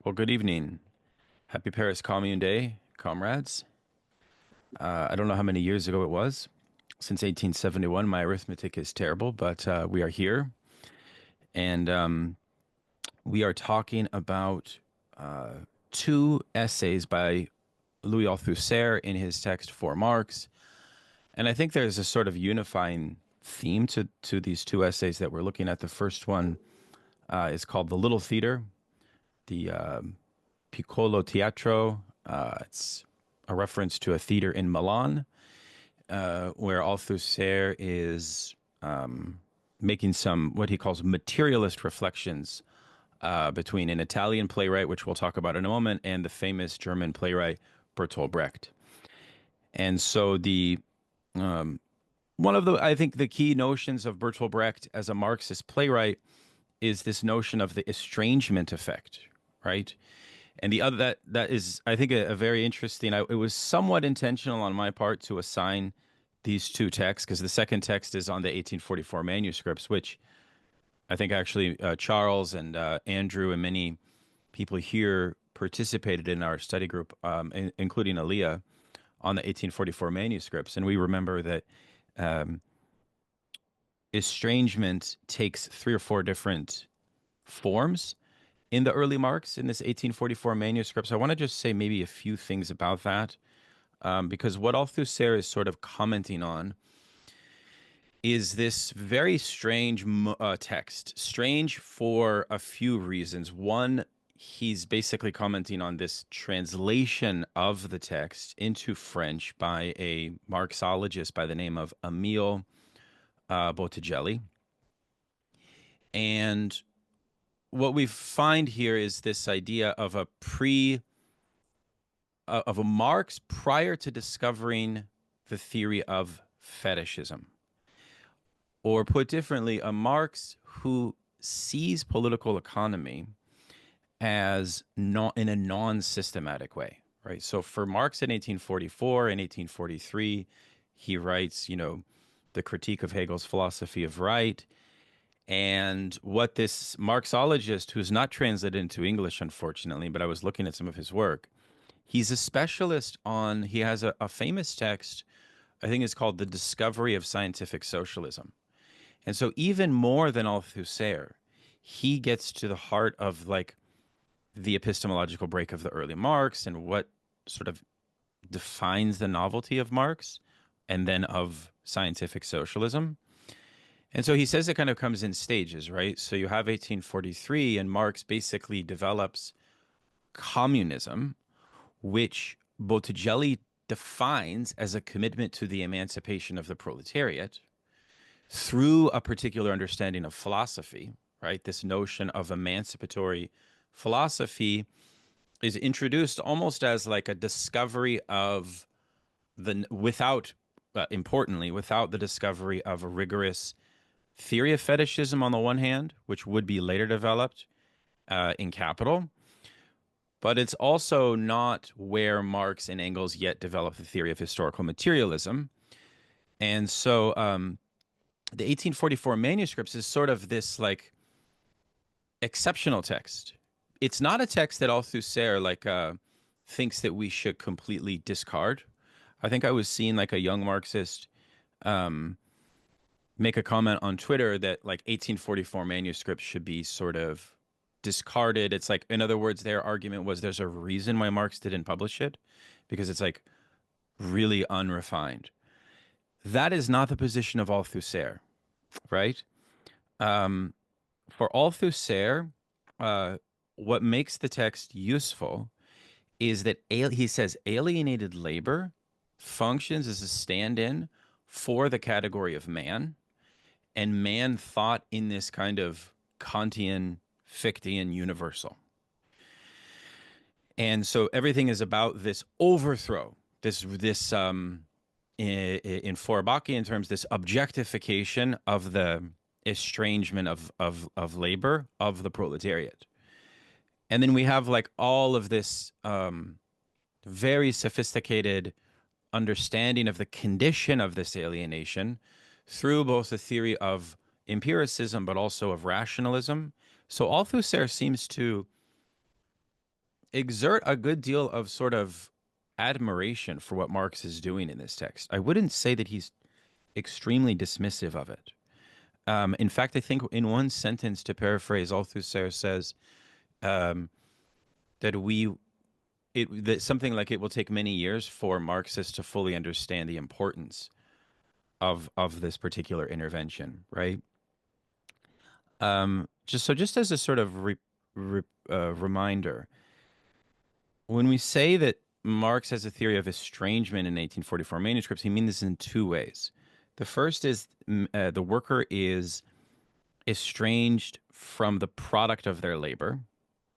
Well, good evening. Happy Paris Commune Day, comrades. I don't know how many years ago it was. Since 1871, my arithmetic is terrible, but we are here. And we are talking about two essays by Louis Althusser in his text For Marx. And I think there's a sort of unifying theme to these two essays that we're looking at. The first one is called The Little Theater, the Piccolo Teatro. It's a reference to a theater in Milan, where Althusser is making some what he calls materialist reflections between an Italian playwright, which we'll talk about in a moment, and the famous German playwright Bertolt Brecht. And so the one of the I think the key notions of Bertolt Brecht as a Marxist playwright is this notion of the estrangement effect, right? And the other that is, I think, a very interesting. It was somewhat intentional on my part to assign these two texts because the second text is on the 1844 manuscripts, which I think actually Charles and Andrew and many people here participated in our study group, including Aliyah, on the 1844 manuscripts. And we remember that estrangement takes three or four different forms in the early Marx in this 1844 manuscript. So I want to just say maybe a few things about that, because what Althusser is sort of commenting on is this very strange text. Strange for a few reasons. One, he's basically commenting on this translation of the text into French by a Marxologist by the name of Emile Botticelli. And what we find here is this idea of a Marx prior to discovering the theory of fetishism, or put differently, a Marx who sees political economy as not in a non-systematic way, right? So for Marx in 1844 and 1843, he writes, the critique of Hegel's philosophy of right. And what this Marxologist, who's not translated into English, unfortunately, but I was looking at some of his work, he's a specialist on, he has a famous text, I think it's called The Discovery of Scientific Socialism. And so even more than Althusser, he gets to the heart of like the epistemological break of the early Marx and what sort of defines the novelty of Marx and then of scientific socialism. And so he says it kind of comes in stages, right? So you have 1843, and Marx basically develops communism, which Botticelli defines as a commitment to the emancipation of the proletariat through a particular understanding of philosophy, right? This notion of emancipatory philosophy is introduced almost as like a discovery of without, importantly, without the discovery of a rigorous theory of fetishism on the one hand, which would be later developed in Capital, but it's also not where Marx and Engels yet developed the theory of historical materialism. And so the 1844 manuscripts is sort of this like exceptional text. It's not a text that Althusser thinks that we should completely discard. I think I was seeing like a young Marxist make a comment on Twitter that like 1844 manuscripts should be sort of discarded. It's like, in other words, their argument was there's a reason why Marx didn't publish it because it's like really unrefined. That is not the position of Althusser, right? For Althusser, what makes the text useful is that he says alienated labor functions as a stand-in for the category of man, and man thought in this kind of Kantian, Fichtean universal. And so everything is about this overthrow, this in Feuerbach terms, this objectification of the estrangement of labor of the proletariat. And then we have like all of this very sophisticated understanding of the condition of this alienation through both the theory of empiricism but also of rationalism. So Althusser seems to exert a good deal of sort of admiration for what Marx is doing in this text. I wouldn't say that he's extremely dismissive of it. In fact, I think in one sentence, to paraphrase, Althusser says um, that that something like it will take many years for Marxists to fully understand the importance of this particular intervention, right? Just as a sort of reminder, when we say that Marx has a theory of estrangement in 1844 manuscripts, he means this in two ways. The first is the worker is estranged from the product of their labor.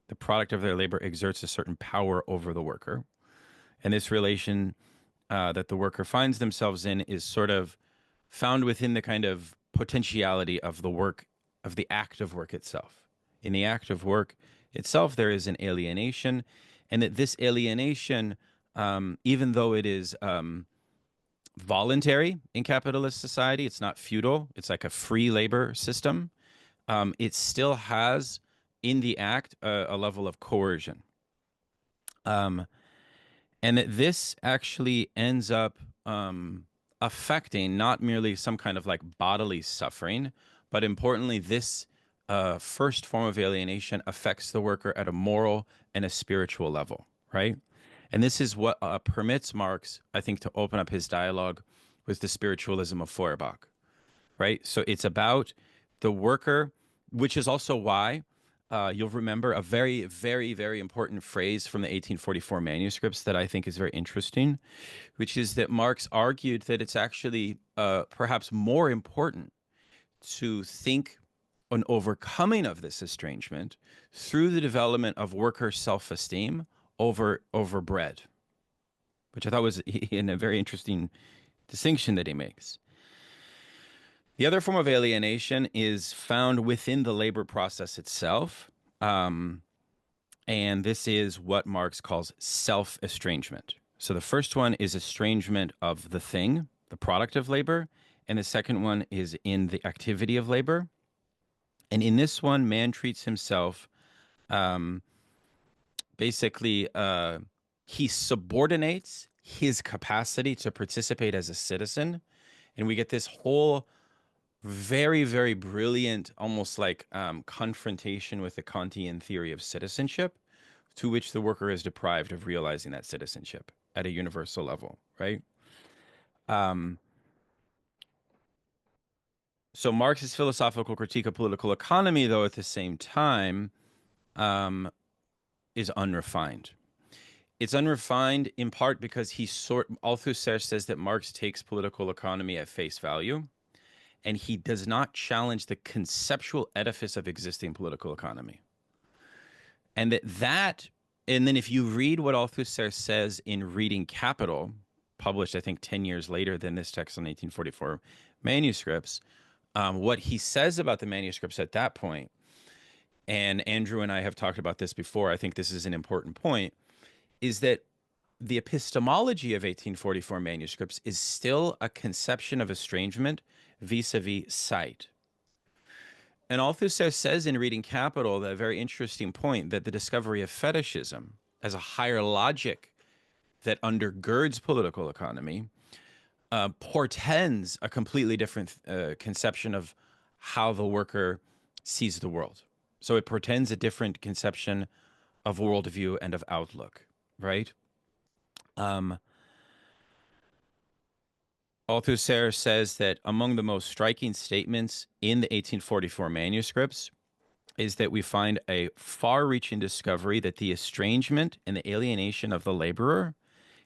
The product of their labor exerts a certain power over the worker. And this relation that the worker finds themselves in is sort of found within the kind of potentiality of the work, of the act of work itself. In the act of work itself, there is an alienation, and that this alienation, even though it is voluntary in capitalist society, it's not feudal, it's like a free labor system, it still has in the act a level of coercion. And that this actually ends up affecting not merely some kind of like bodily suffering, but importantly, this first form of alienation affects the worker at a moral and a spiritual level, right? And this is what permits Marx, I think, to open up his dialogue with the spiritualism of Feuerbach, right? So it's about the worker, which is also why you'll remember a very, very, very important phrase from the 1844 manuscripts that I think is very interesting, which is that Marx argued that it's actually perhaps more important to think an overcoming of this estrangement through the development of worker self-esteem over bread, which I thought was in a very interesting distinction that he makes. The other form of alienation is found within the labor process itself. And this is what Marx calls self-estrangement. So the first one is estrangement of the thing, the product of labor. And the second one is in the activity of labor. And in this one, man treats himself basically, he subordinates his capacity to participate as a citizen. And we get this whole very, very brilliant, almost like confrontation with the Kantian theory of citizenship, to which the worker is deprived of realizing that citizenship at a universal level, right? So Marx's philosophical critique of political economy, though, at the same time, is unrefined. It's unrefined in part because Althusser says that Marx takes political economy at face value, and he does not challenge the conceptual edifice of existing political economy. And and then if you read what Althusser says in Reading Capital, published, I think, 10 years later than this text on 1844 manuscripts, what he says about the manuscripts at that point, and Andrew and I have talked about this before, I think this is an important point, is that the epistemology of 1844 manuscripts is still a conception of estrangement vis-a-vis sight. And Althusser says in Reading Capital that very interesting point that the discovery of fetishism as a higher logic that undergirds political economy portends a completely different conception of how the worker sees the world. So it portends a different conception of worldview and of outlook, right? Althusser says that among the most striking statements in the 1844 manuscripts is that we find a far-reaching discovery that the estrangement and the alienation of the laborer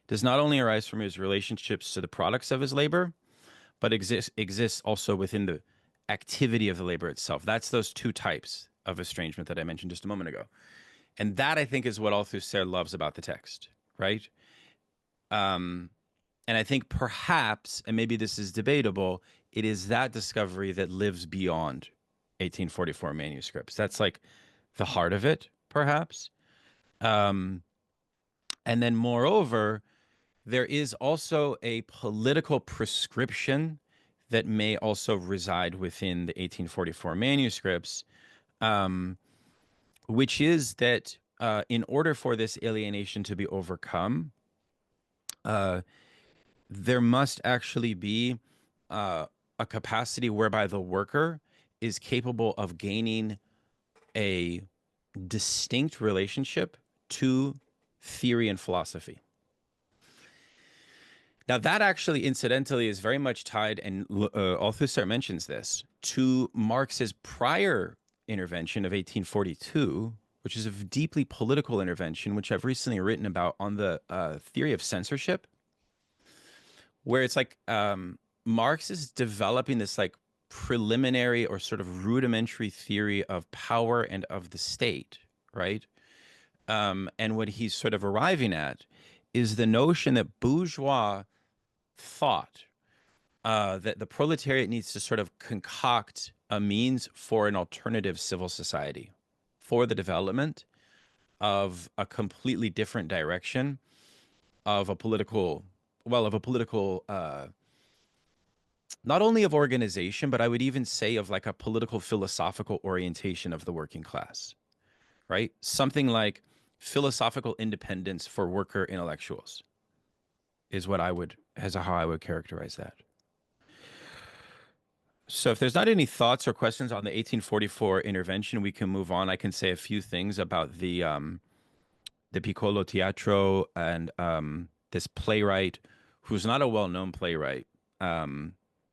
does not only arise from his relationships to the products of his labor, but exists also within the activity of the labor itself. That's those two types of estrangement that I mentioned just a moment ago. And that, I think, is what Althusser loves about the text, right? And I think perhaps, and maybe this is debatable, it is that discovery that lives beyond 1844 manuscripts. That's like the heart of it, perhaps. And then moreover, there is also a political prescription that may also reside within the 1844 manuscripts, which is that in order for this alienation to be overcome, uh, there must actually be a capacity whereby the worker is capable of gaining a distinct relationship to theory and philosophy. Now, that actually, incidentally, is very much tied, and Althusser mentions this, to Marx's prior intervention of 1842, which is a deeply political intervention, which I've recently written about on the theory of censorship, where it's like Marx is developing this like preliminary or sort of rudimentary theory of power and of the state, right? And what he's sort of arriving at is the notion that bourgeois thought that the proletariat needs to sort of concoct a means for an alternative civil society, for the development of a completely different direction of a political, well, of a political, not only of organization, but I would even say of like a political philosophical orientation of the working class, right? Something like philosophical independence for worker intellectuals is what I would, as how I would characterize that. So if there's not any thoughts or questions on the 1844 intervention, we can move on. I can say a few things about the Piccolo Teatro and this playwright who's not a well-known playwright,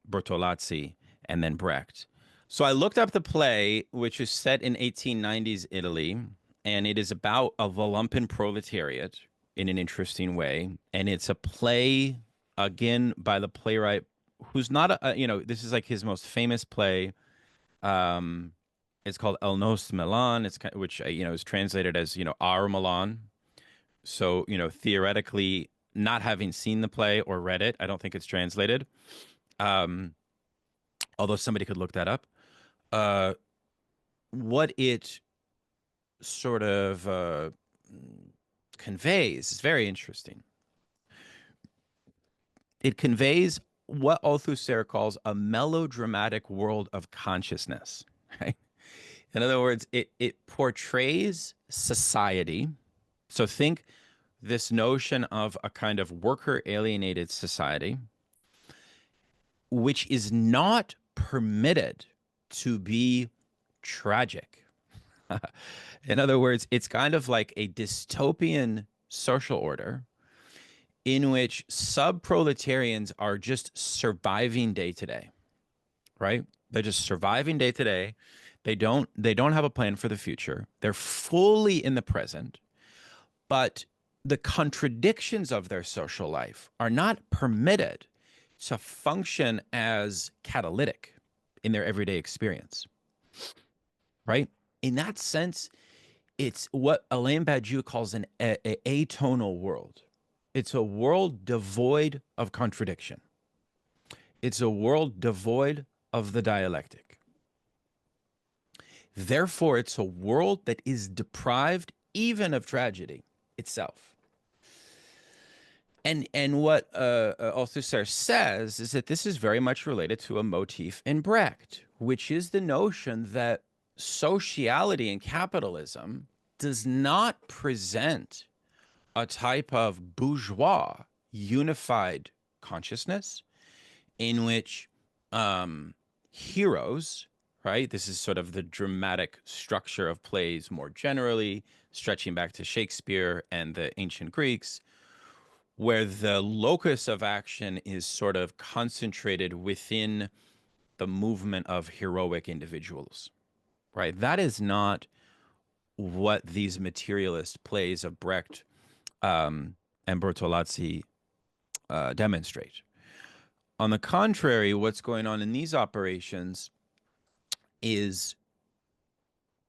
Bertolazzi and then Brecht. So I looked up the play, which is set in 1890s Italy, and it is about a lumpen proletariat in an interesting way. And it's a play, again, by the playwright who's not this is like his most famous play. It's called El Nos Milan. It's which is translated as Our Milan. So theoretically, not having seen the play or read it, I don't think it's translated. Although somebody could look that up. What it sort of conveys is very interesting. It conveys what Althusser calls a melodramatic world of consciousness, right? In other words, it portrays society. So think this notion of a kind of worker alienated society, which is not permitted to be tragic. In other words, it's kind of like a dystopian social order in which sub-proletarians are just surviving day to day, right? They're just surviving day to day. They don't have a plan for the future. They're fully in the present, but the contradictions of their social life are not permitted to function as catalytic in their everyday experience, right? In that sense, it's what Alain Badiou calls an atonal world. It's a world devoid of contradiction. It's a world devoid of the dialectic. Therefore, it's a world that is deprived even of tragedy itself. And what Althusser says is that this is very much related to a motif in Brecht, which is the notion that sociality and capitalism does not present a type of bourgeois unified consciousness in which heroes, right? This is sort of the dramatic structure of plays more generally, stretching back to Shakespeare and the ancient Greeks, where the locus of action is sort of concentrated within the movement of heroic individuals, right? That is not what these materialist plays of Brecht and Bertolazzi demonstrate. On the contrary, what's going on in these operations is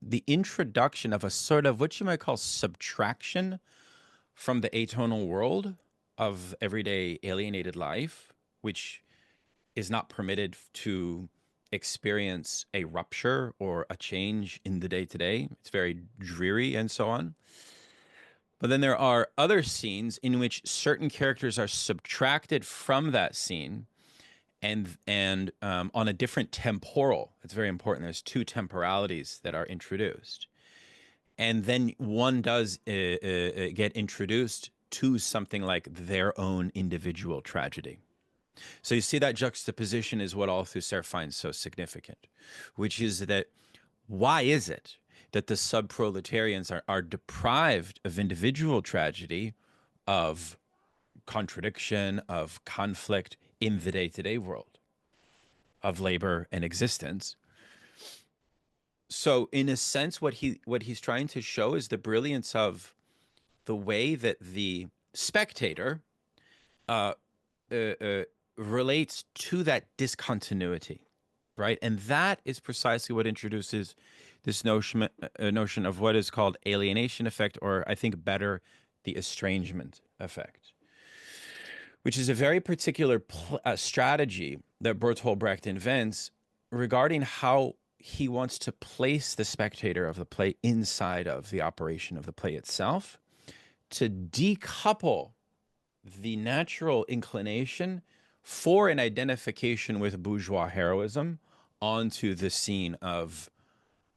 the introduction of a sort of what you might call subtraction from the atonal world of everyday alienated life, which is not permitted to experience a rupture or a change in the day-to-day. It's very dreary and so on. But then there are other scenes in which certain characters are subtracted from that scene and on a different temporal. It's very important. There's two temporalities that are introduced. And then one does get introduced to something like their own individual tragedy. So you see that juxtaposition is what Althusser finds so significant, which is that why is it that the sub-proletarians are deprived of individual tragedy, of contradiction, of conflict in the day-to-day world of labor and existence? So in a sense, what he's trying to show is the brilliance of the way that the spectator uh, uh, uh, relates to that discontinuity, right? And that is precisely what introduces this notion of what is called alienation effect, or I think better, the estrangement effect, which is a very particular strategy that Bertolt Brecht invents regarding how he wants to place the spectator of the play inside of the operation of the play itself, to decouple the natural inclination for an identification with bourgeois heroism onto the scene of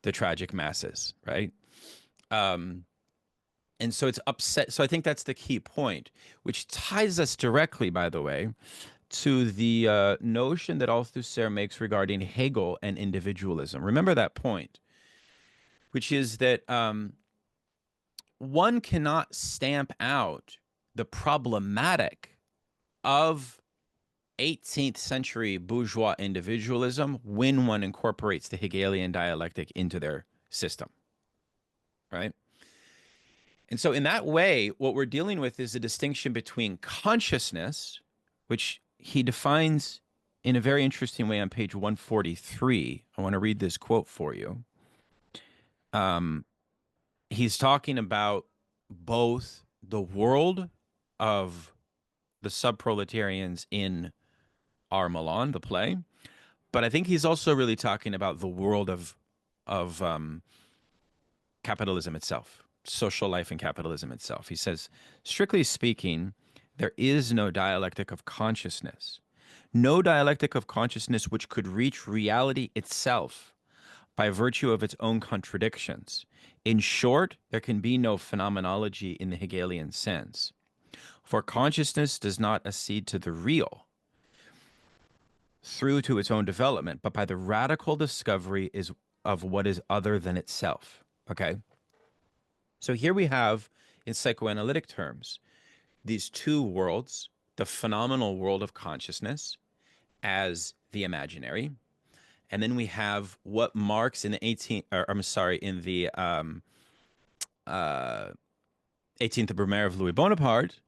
the tragic masses, right? And so it's upset. So I think that's the key point, which ties us directly, by the way, to the notion that Althusser makes regarding Hegel and individualism. Remember that point, which is that one cannot stamp out the problematic of 18th century bourgeois individualism when one incorporates the Hegelian dialectic into their system, right? And so in that way, what we're dealing with is a distinction between consciousness, which he defines in a very interesting way on page 143. I want to read this quote for you. He's talking about both the world of the subproletarians in Our Milan, the play, but I think he's also really talking about the world of capitalism itself, social life and capitalism itself. He says, strictly speaking, there is no dialectic of consciousness, no dialectic of consciousness which could reach reality itself by virtue of its own contradictions. In short, there can be no phenomenology in the Hegelian sense, for consciousness does not accede to the real through to its own development, but by the radical discovery of what is other than itself. Okay? So here we have, in psychoanalytic terms, these two worlds, the phenomenal world of consciousness as the imaginary, and then we have what Marx in the 18th Brumaire of Louis Bonaparte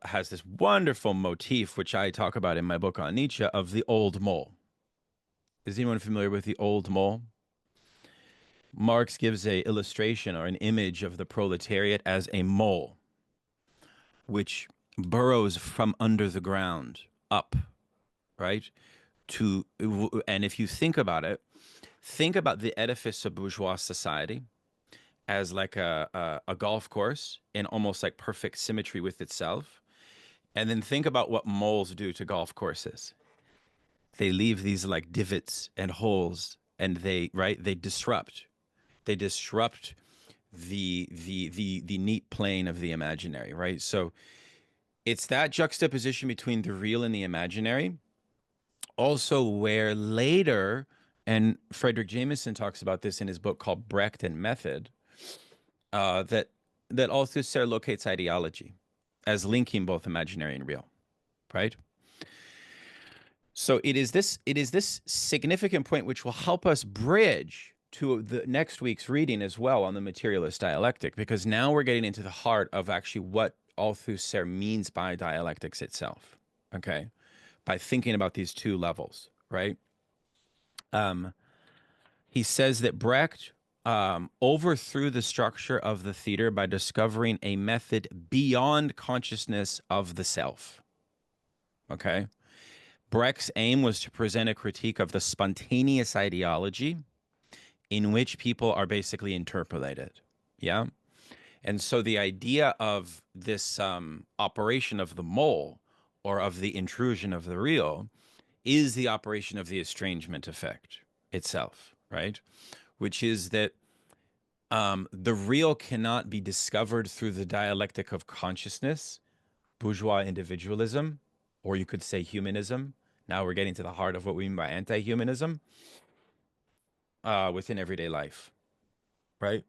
has this wonderful motif, which I talk about in my book on Nietzsche, of the old mole. Is anyone familiar with the old mole? Marx gives a illustration or an image of the proletariat as a mole, which burrows from under the ground up, right? And if you think about it, think about the edifice of bourgeois society as like a golf course in almost like perfect symmetry with itself. And then think about what moles do to golf courses. They leave these like divots and holes, and they disrupt. They disrupt the neat plane of the imaginary, right? So it's that juxtaposition between the real and the imaginary. Also, where later, and Frederick Jameson talks about this in his book called Brecht and Method, that Althusser locates ideology as linking both imaginary and real, right? So it is this significant point which will help us bridge to the next week's reading as well on the materialist dialectic, because now we're getting into the heart of actually what Althusser means by dialectics itself, okay? By thinking about these two levels, right? He says that Brecht overthrew the structure of the theater by discovering a method beyond consciousness of the self, okay? Brecht's aim was to present a critique of the spontaneous ideology in which people are basically interpolated. Yeah. And so the idea of this operation of the mole or of the intrusion of the real is the operation of the estrangement effect itself, right? Which is that The real cannot be discovered through the dialectic of consciousness, bourgeois individualism, or you could say humanism. Now we're getting to the heart of what we mean by anti-humanism within everyday life, right?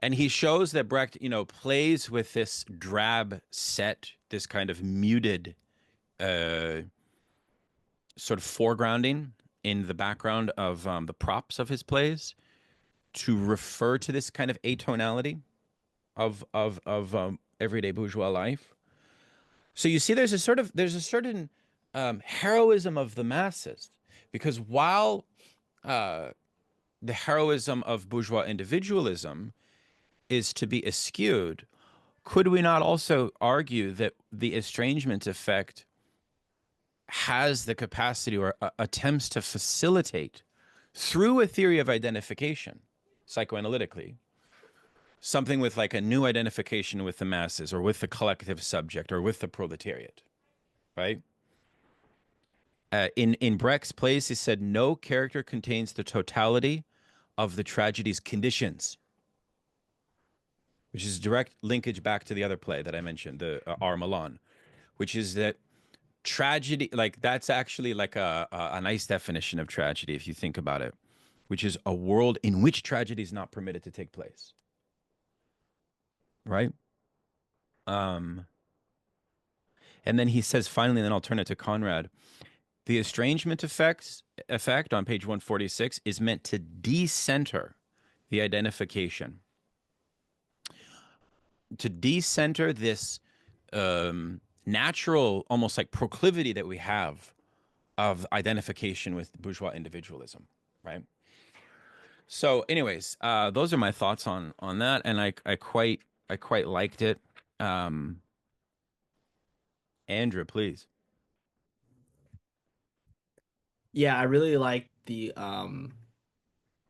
And he shows that Brecht, plays with this drab set, this kind of muted uh, sort of foregrounding in the background of the props of his plays to refer to this kind of atonality of everyday bourgeois life. So you see, there's a certain heroism of the masses, because while uh, the heroism of bourgeois individualism is to be eschewed, could we not also argue that the estrangement effect has the capacity or attempts to facilitate through a theory of identification, psychoanalytically, something with like a new identification with the masses or with the collective subject or with the proletariat, right? In Brecht's plays, he said, no character contains the totality of the tragedy's conditions, which is direct linkage back to the other play that I mentioned, the R. Milan, which is that tragedy, like that's actually like a nice definition of tragedy if you think about it, which is a world in which tragedy is not permitted to take place, right? Um, and then he says finally, and then I'll turn it to Conrad. The estrangement effect on page 146 is meant to decenter the identification, to decenter this natural, almost like proclivity that we have of identification with bourgeois individualism, right? So, anyways, those are my thoughts on that, and I quite liked it. Um, Andrew, please. Yeah, I really like the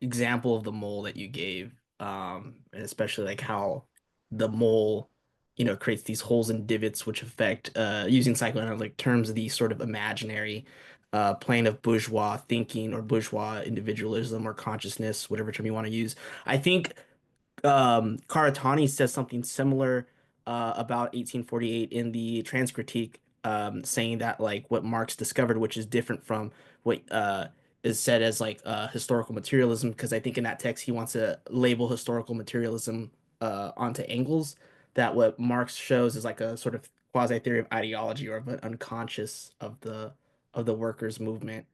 example of the mole that you gave, and especially like how the mole, creates these holes and divots which affect, using psychoanalytic terms, the sort of imaginary plane of bourgeois thinking or bourgeois individualism or consciousness, whatever term you want to use. I think Karatani says something similar about 1848 in the Transcritique, saying that like what Marx discovered, which is different from what is said as like historical materialism, because I think in that text he wants to label historical materialism onto Engels. That what Marx shows is like a sort of quasi theory of ideology or of an unconscious of the workers' movement,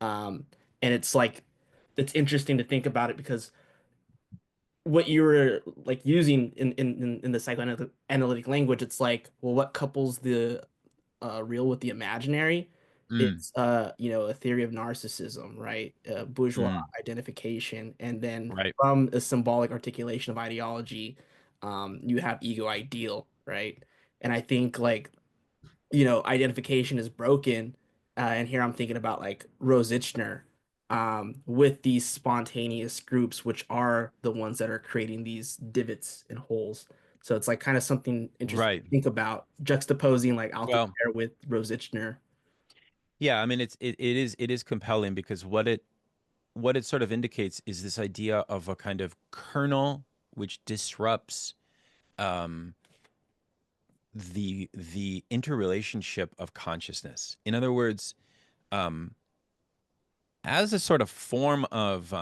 and it's like it's interesting to think about it because what you were like using in the psychoanalytic language, it's like, well, what couples the real with the imaginary? Mm, It's a theory of narcissism, right? Bourgeois mm, identification, and then right, from a symbolic articulation of ideology, you have ego ideal, right? And I think like identification is broken. And here I'm thinking about like Rosichner, with these spontaneous groups, which are the ones that are creating these divots and holes. So it's like kind of something interesting right. to think about, juxtaposing like Well, Althusser with Rosichner. yeah, I mean it is compelling because what it sort of indicates is this idea of a kind of kernel which disrupts um, the interrelationship of consciousness. In other words, um, as a sort of form of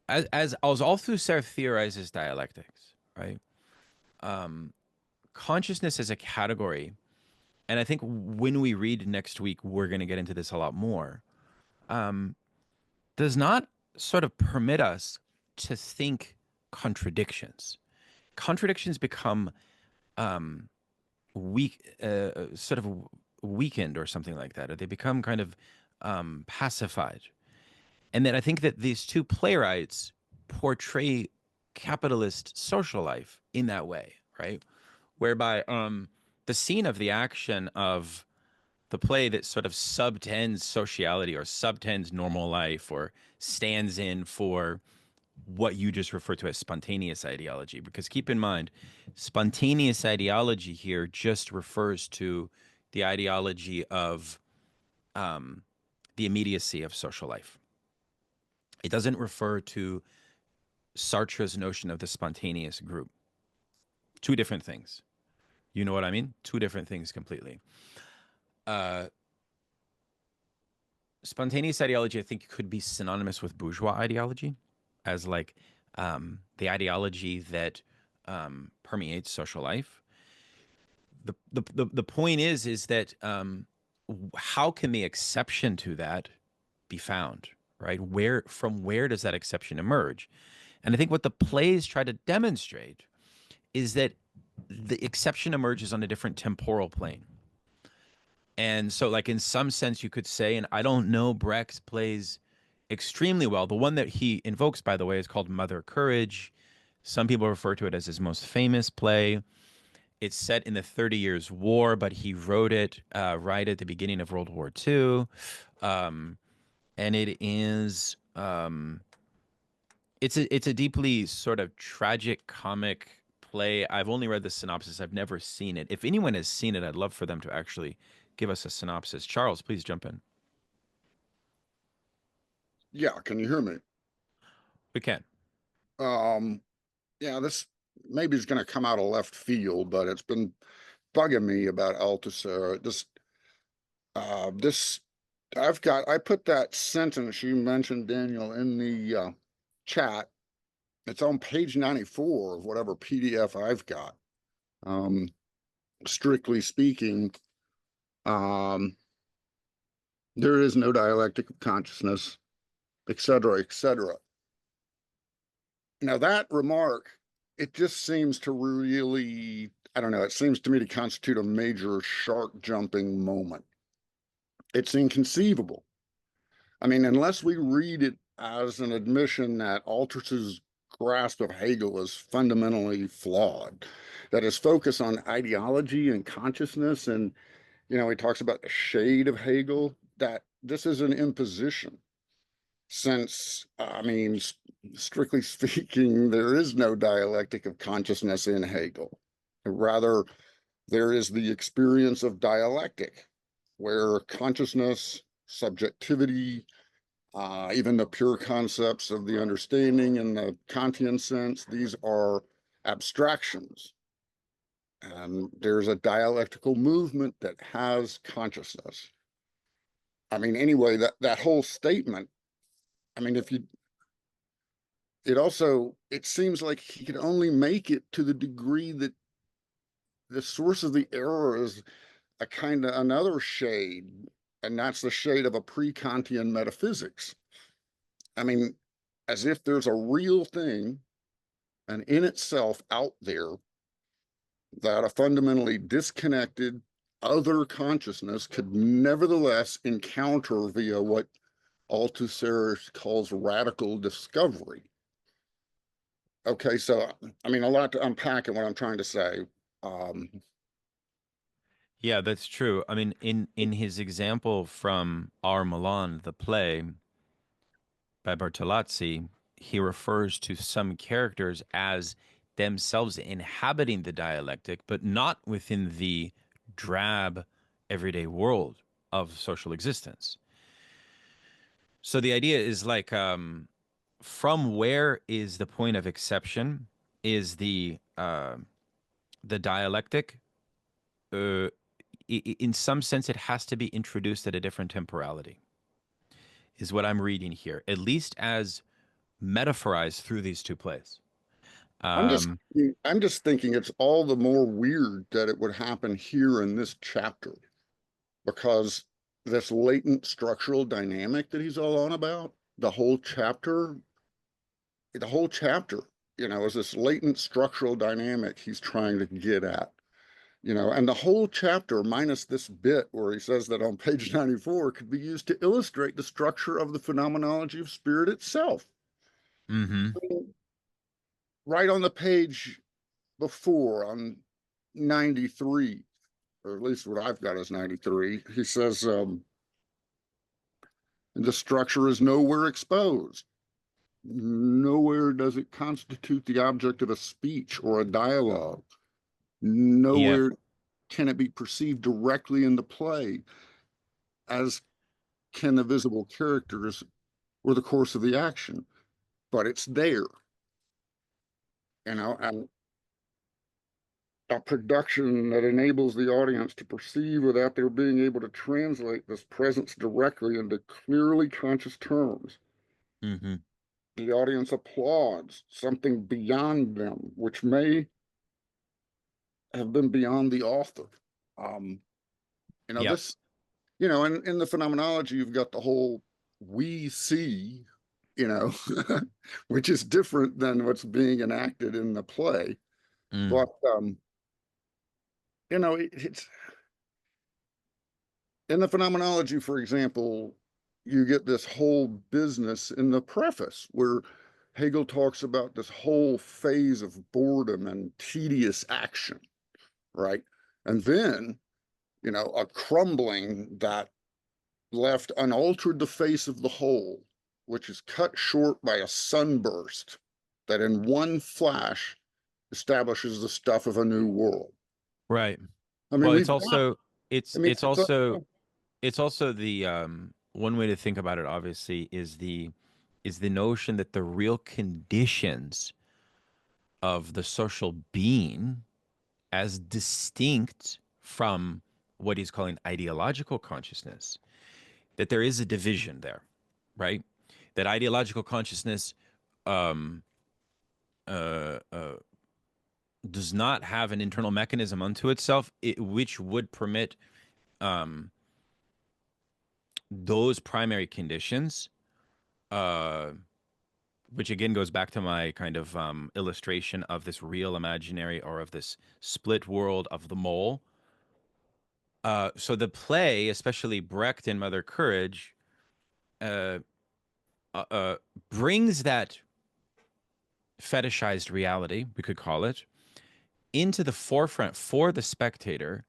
as Althusser theorizes dialectics, right? Um, Consciousness as a category, and I think when we read next week, we're going to get into this a lot more. Um, does not sort of permit us to think contradictions. Contradictions become um, weak, sort of weakened or something like that, or they become kind of pacified. And then I think that these two playwrights portray capitalist social life in that way, right? Whereby the scene of the action of the play that sort of subtends sociality or subtends normal life or stands in for what you just refer to as spontaneous ideology. Because keep in mind, spontaneous ideology here just refers to the ideology of um, the immediacy of social life. It doesn't refer to Sartre's notion of the spontaneous group. Two different things. You know what I mean? Two different things completely. Uh, Spontaneous ideology, I think, could be synonymous with bourgeois ideology, as like the ideology that permeates social life. The point is that how can the exception to that be found, right? Where does that exception emerge? And I think what the plays try to demonstrate is that the exception emerges on a different temporal plane. And so, like, in some sense, you could say, and I don't know Brecht's plays extremely well. The one that he invokes, by the way, is called Mother Courage. Some people refer to it as his most famous play. It's set in the 30 Years' War, but he wrote it right at the beginning of World War II. And it is it's a deeply sort of tragic comic play. I've only read the synopsis. I've never seen it. If anyone has seen it, I'd love for them to actually give us a synopsis. Charles, please jump in. Yeah, can you hear me? We can. Um, yeah, this maybe is going to come out of left field, but it's been bugging me about Althusser. This, I put that sentence you mentioned, Daniel, in the chat. It's on page 94 of whatever PDF I've got. Strictly speaking, there is no dialectic of consciousness, et cetera, et cetera. Now that remark, it just seems to really, I don't know, it seems to me to constitute a major shark jumping moment. It's inconceivable. I mean, unless we read it as an admission that Althusser's grasp of Hegel is fundamentally flawed, that his focus on ideology and consciousness, and, you know, he talks about the shade of Hegel, that this is an imposition. Since, I mean, strictly speaking, there is no dialectic of consciousness in Hegel. Rather, there is the experience of dialectic, where consciousness, subjectivity, even the pure concepts of the understanding in the Kantian sense, these are abstractions. And there's a dialectical movement that has consciousness. I mean, anyway, that whole statement, I mean, it seems like he could only make it to the degree that the source of the error is a kind of another shade, and that's the shade of a pre-Kantian metaphysics. I mean, as if there's a real thing, and in itself out there, that a fundamentally disconnected other consciousness could nevertheless encounter via what Althusser calls radical discovery. Okay, so I mean, a lot to unpack in what I'm trying to say. Yeah, that's true. I mean, in his example from Our Milan, the play by Bertolazzi, he refers to some characters as themselves inhabiting the dialectic, but not within the drab everyday world of social existence. So the idea is like, from where is the point of exception? Is the dialectic? Uh, in some sense, it has to be introduced at a different temporality. Is what I'm reading here, at least as metaphorized through these two plays. I'm just Um, I'm just thinking it's all the more weird that it would happen here in this chapter, because this latent structural dynamic that he's all on about, the whole chapter, you know, is this latent structural dynamic he's trying to get at, you know, and the whole chapter, minus this bit where he says that on page 94, could be used to illustrate the structure of the phenomenology of spirit itself. mhm. Right on the page before, on 93, or at least what I've got is 93, he says, the structure is nowhere exposed. Nowhere does it constitute the object of a speech or a dialogue. Yeah, Nowhere can it be perceived directly in the play, as can the visible characters or the course of the action, but it's there, and a production that enables the audience to perceive without their being able to translate this presence directly into clearly conscious terms. Mm-hmm. The audience applauds something beyond them, which may have been beyond the author. Yep. This, in the phenomenology, you've got the whole we see, which is different than what's being enacted in the play. But, it's in the phenomenology, for example, you get this whole business in the preface where Hegel talks about this whole phase of boredom and tedious action, right? And then, a crumbling that left unaltered the face of the whole, which is cut short by a sunburst that in one flash establishes the stuff of a new world. Right. I mean, Well, we've it's also got, I mean, it's also the one way to think about it, obviously, is the notion that the real conditions of the social being, as distinct from what he's calling ideological consciousness, that there is a division there, right? That ideological consciousness um, uh, uh, does not have an internal mechanism unto itself, which would permit um, those primary conditions, uh, which again goes back to my kind of illustration of this real imaginary, or of this split world of the mole. So the play, especially Brecht and Mother Courage, uh, uh, brings that fetishized reality, we could call it, into the forefront for the spectator,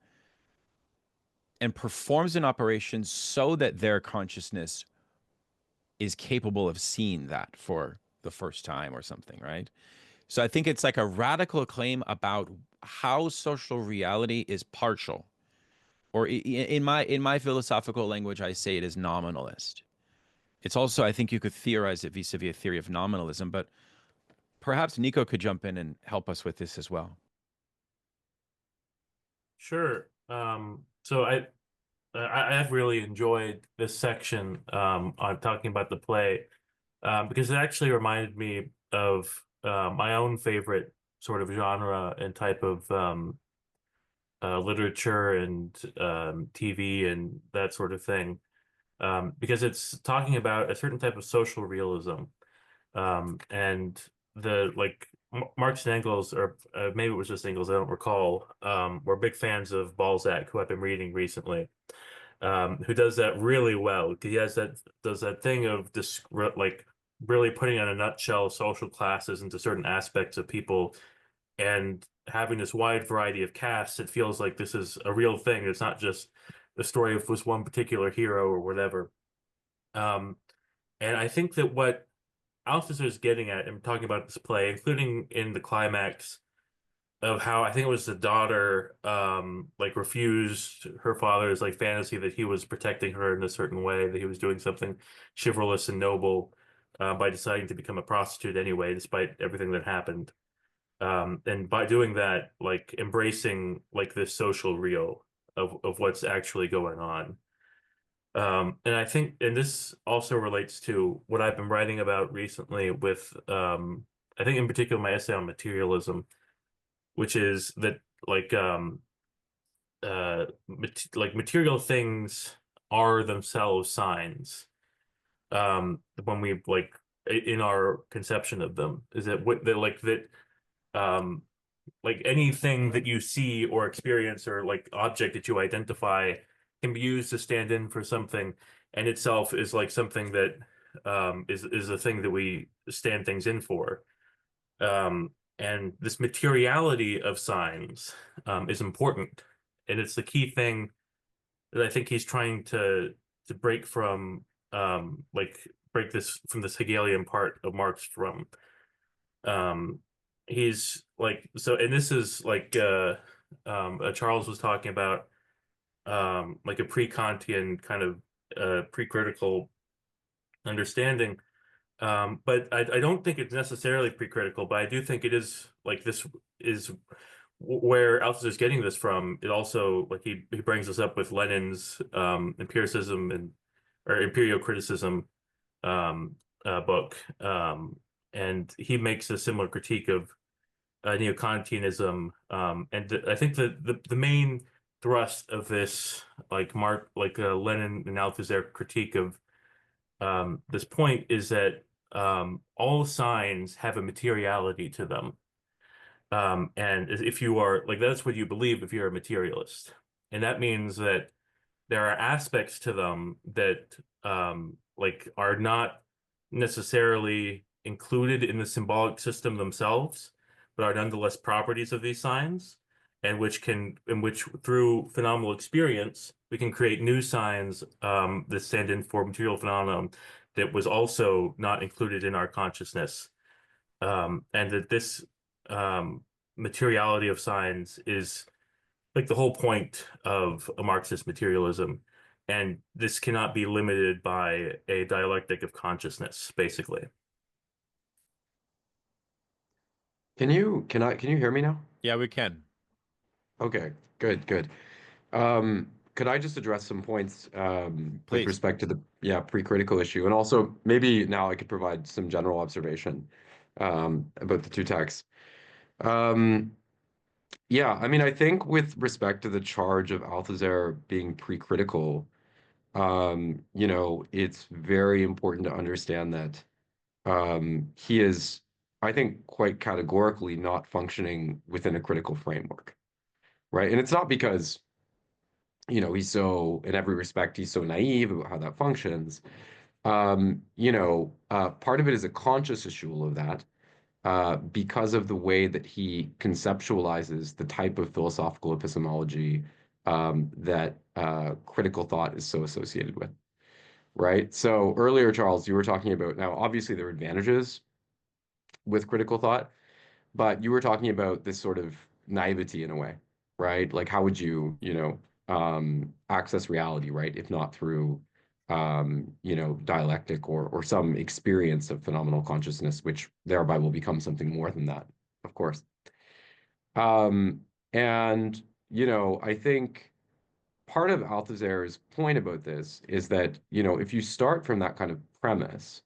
and performs an operation so that their consciousness is capable of seeing that for the first time or something, right? So I think it's like a radical claim about how social reality is partial, or in my philosophical language, I say it is nominalist. It's also, I think you could theorize it vis-a-vis a theory of nominalism, but perhaps Nico could jump in and help us with this as well. Sure. So I have really enjoyed this section on talking about the play because it actually reminded me of my own favorite sort of genre and type of literature and TV and that sort of thing, because it's talking about a certain type of social realism, and Marx and Engels, or maybe it was just Engels, I don't recall, were big fans of Balzac, who I've been reading recently, who does that really well. He does that thing of this, like, really putting in a nutshell social classes into certain aspects of people, and having this wide variety of casts. It feels like this is a real thing. It's not just the story of this one particular hero or whatever. And I think that what Althusser is getting at in talking about this play, including in the climax of how I think it was the daughter like refused her father's like fantasy that he was protecting her in a certain way, that he was doing something chivalrous and noble by deciding to become a prostitute anyway, despite everything that happened. And by doing that, like embracing like this social real of what's actually going on. And I think, and this also relates to what I've been writing about recently with, I think in particular my essay on materialism, which is that like, like material things are themselves signs. When we like in our conception of them, is that what that like that, like anything that you see or experience or like object that you identify can be used to stand in for something, and itself is like something that is a thing that we stand things in for. And this materiality of signs is important, and it's the key thing that I think he's trying to break from, like break this from this Hegelian part of Marx from. He's like, so, and this is like Charles was talking about, like a pre-Kantian kind of pre-critical understanding. But I don't think it's necessarily pre-critical, but I do think it is like this is where Althusser is getting this from. It also like he brings us up with Lenin's empiricism or imperial criticism book, and he makes a similar critique of neo-Kantianism, and I think the main thrust of this Lenin and Althusser critique of this point is that all signs have a materiality to them. And if you are like, that's what you believe if you're a materialist. And that means that there are aspects to them that are not necessarily included in the symbolic system themselves, but are nonetheless properties of these signs, and in which through phenomenal experience, we can create new signs that stand in for material phenomenon that was also not included in our consciousness. And that this materiality of signs is like the whole point of a Marxist materialism. And this cannot be limited by a dialectic of consciousness, basically. Can you hear me now? Yeah, we can. Okay, good. Could I just address some points with Please. respect to the pre-critical issue, and also maybe now I could provide some general observation about the two texts. Yeah, I mean, I think with respect to the charge of Althusser being pre-critical, it's very important to understand that he is, I think, quite categorically not functioning within a critical framework, right? And it's not because, he's so, in every respect, he's so naive about how that functions. Part of it is a conscious issue of that, because of the way that he conceptualizes the type of philosophical epistemology that critical thought is so associated with, right? So earlier, Charles, you were talking about, now obviously there are advantages with critical thought, but you were talking about this sort of naivety in a way, right? Like how would you, access reality, right? If not through, dialectic or some experience of phenomenal consciousness, which thereby will become something more than that, of course. And, I think part of Althusser's point about this is that, if you start from that kind of premise,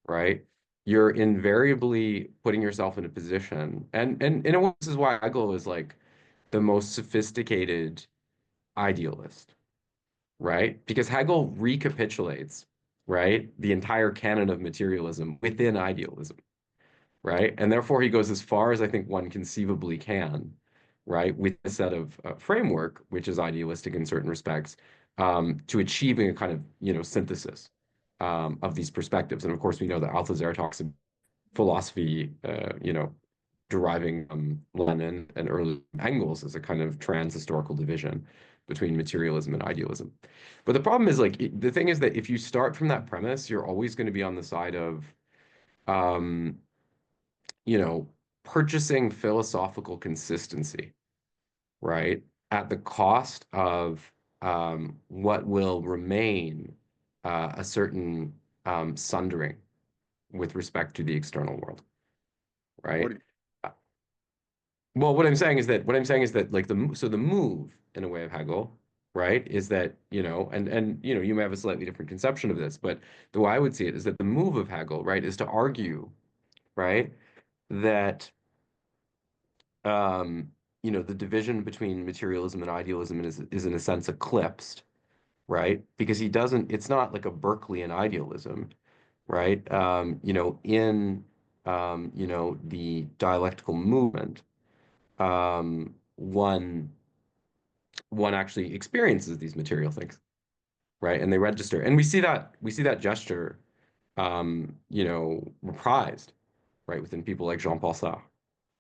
right, you're invariably putting yourself in a position, and in a way, this is why Hegel is like the most sophisticated idealist, right? Because Hegel recapitulates, right, the entire canon of materialism within idealism, right? And therefore he goes as far as I think one conceivably can, right, with a set of framework, which is idealistic in certain respects, to achieving a kind of, synthesis of these perspectives. And of course, we know that Althusser talks about philosophy, deriving from Lenin and early Engels as a kind of trans-historical division between materialism and idealism. But the problem is, like, the thing is that if you start from that premise, you're always going to be on the side of, purchasing philosophical consistency, right, at the cost of what will remain a certain sundering with respect to the external world, right? Well, what I'm saying is that like the move in a way of Hegel, right, is that, and you may have a slightly different conception of this, but the way I would see it is that the move of Hegel, right, is to argue, right, that the division between materialism and idealism is in a sense eclipsed, right? Because it's not like a Berkeleyan idealism, right? In the dialectical movement, one actually experiences these material things, right? And they register. And we see that gesture reprised, right, within people like Jean-Paul Sartre,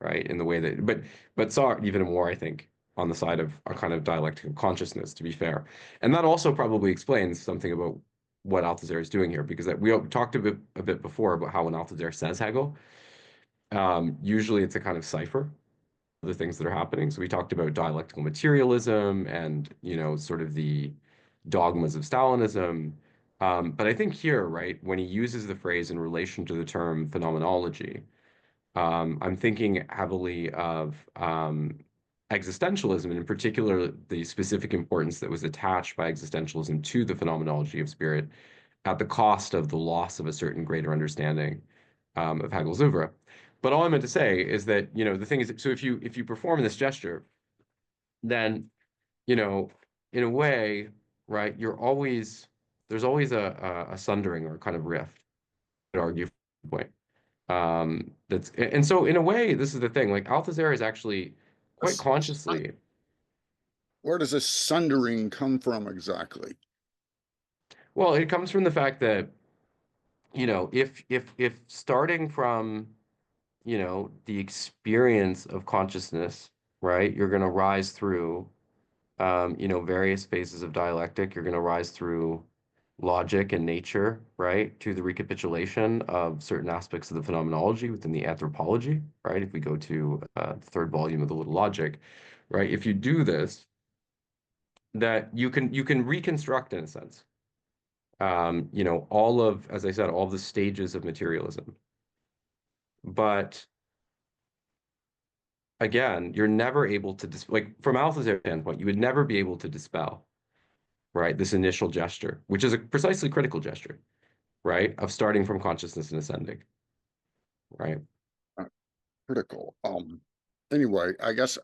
right? In the way that, but Sartre even more, I think, on the side of a kind of dialectic of consciousness, to be fair. And that also probably explains something about what Althusser is doing here, because we talked a bit before about how when Althusser says Hegel, usually it's a kind of cipher of the things that are happening. So we talked about dialectical materialism and, sort of the dogmas of Stalinism. But I think here, right, when he uses the phrase in relation to the term phenomenology, I'm thinking heavily of existentialism, and in particular, the specific importance that was attached by existentialism to the phenomenology of spirit at the cost of the loss of a certain greater understanding of Hegel's oeuvre. But all I meant to say is that, you know, the thing is, so if you perform this gesture, then, you know, in a way, right, there's always a sundering or a kind of rift, I'd argue, point. And so in a way, this is the thing, like Althusser is actually quite consciously. Where does this sundering come from exactly? Well, it comes from the fact that, you know, if starting from, you know, the experience of consciousness, right, you're going to rise through, you know, various phases of dialectic. You're going to rise through logic and nature, right, to the recapitulation of certain aspects of the phenomenology within the anthropology, right? If we go to the third volume of the Little Logic, right? If you do this, that you can reconstruct in a sense, you know, all of, as I said, all the stages of materialism. But again, you're never able to like from Althusser's standpoint, you would never be able to dispel, right, this initial gesture, which is a precisely critical gesture, right, of starting from consciousness and ascending, right? Critical. Anyway, I guess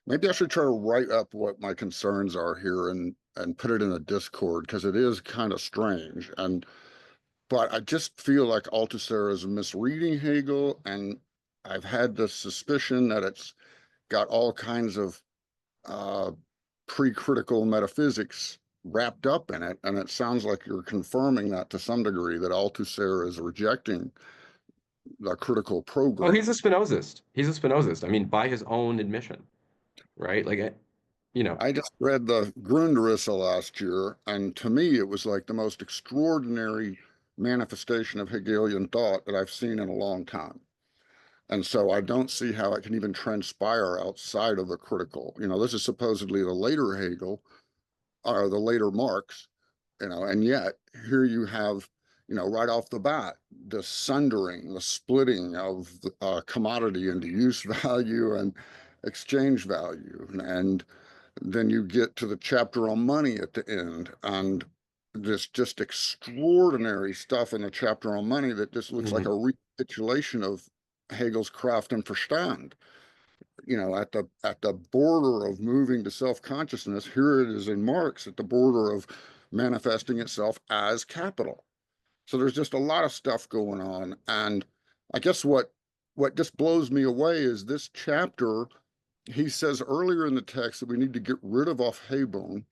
maybe I should try to write up what my concerns are here and put it in a Discord, because it is kind of strange. But I just feel like Althusser is misreading Hegel, and I've had the suspicion that it's got all kinds of pre-critical metaphysics wrapped up in it, and it sounds like you're confirming that to some degree, that Althusser is rejecting the critical program. Oh, he's a Spinozist. He's a Spinozist. I mean, by his own admission, right? Like, you know. I just read the Grundrisse last year, and to me, it was like the most extraordinary manifestation of Hegelian thought that I've seen in a long time. And so I don't see how it can even transpire outside of the critical. You know, this is supposedly the later Hegel, or the later Marx, you know, and yet here you have, you know, right off the bat, the sundering, the splitting of the commodity into use value and exchange value. And then you get to the chapter on money at the end, and this just extraordinary stuff in the chapter on money that just looks like a recapitulation of Hegel's Kraft and Verstand. You know, at the border of moving to self-consciousness, here it is in Marx at the border of manifesting itself as capital. So there's just a lot of stuff going on. And I guess what just blows me away is this chapter. He says earlier in the text that we need to get rid of Aufhebung,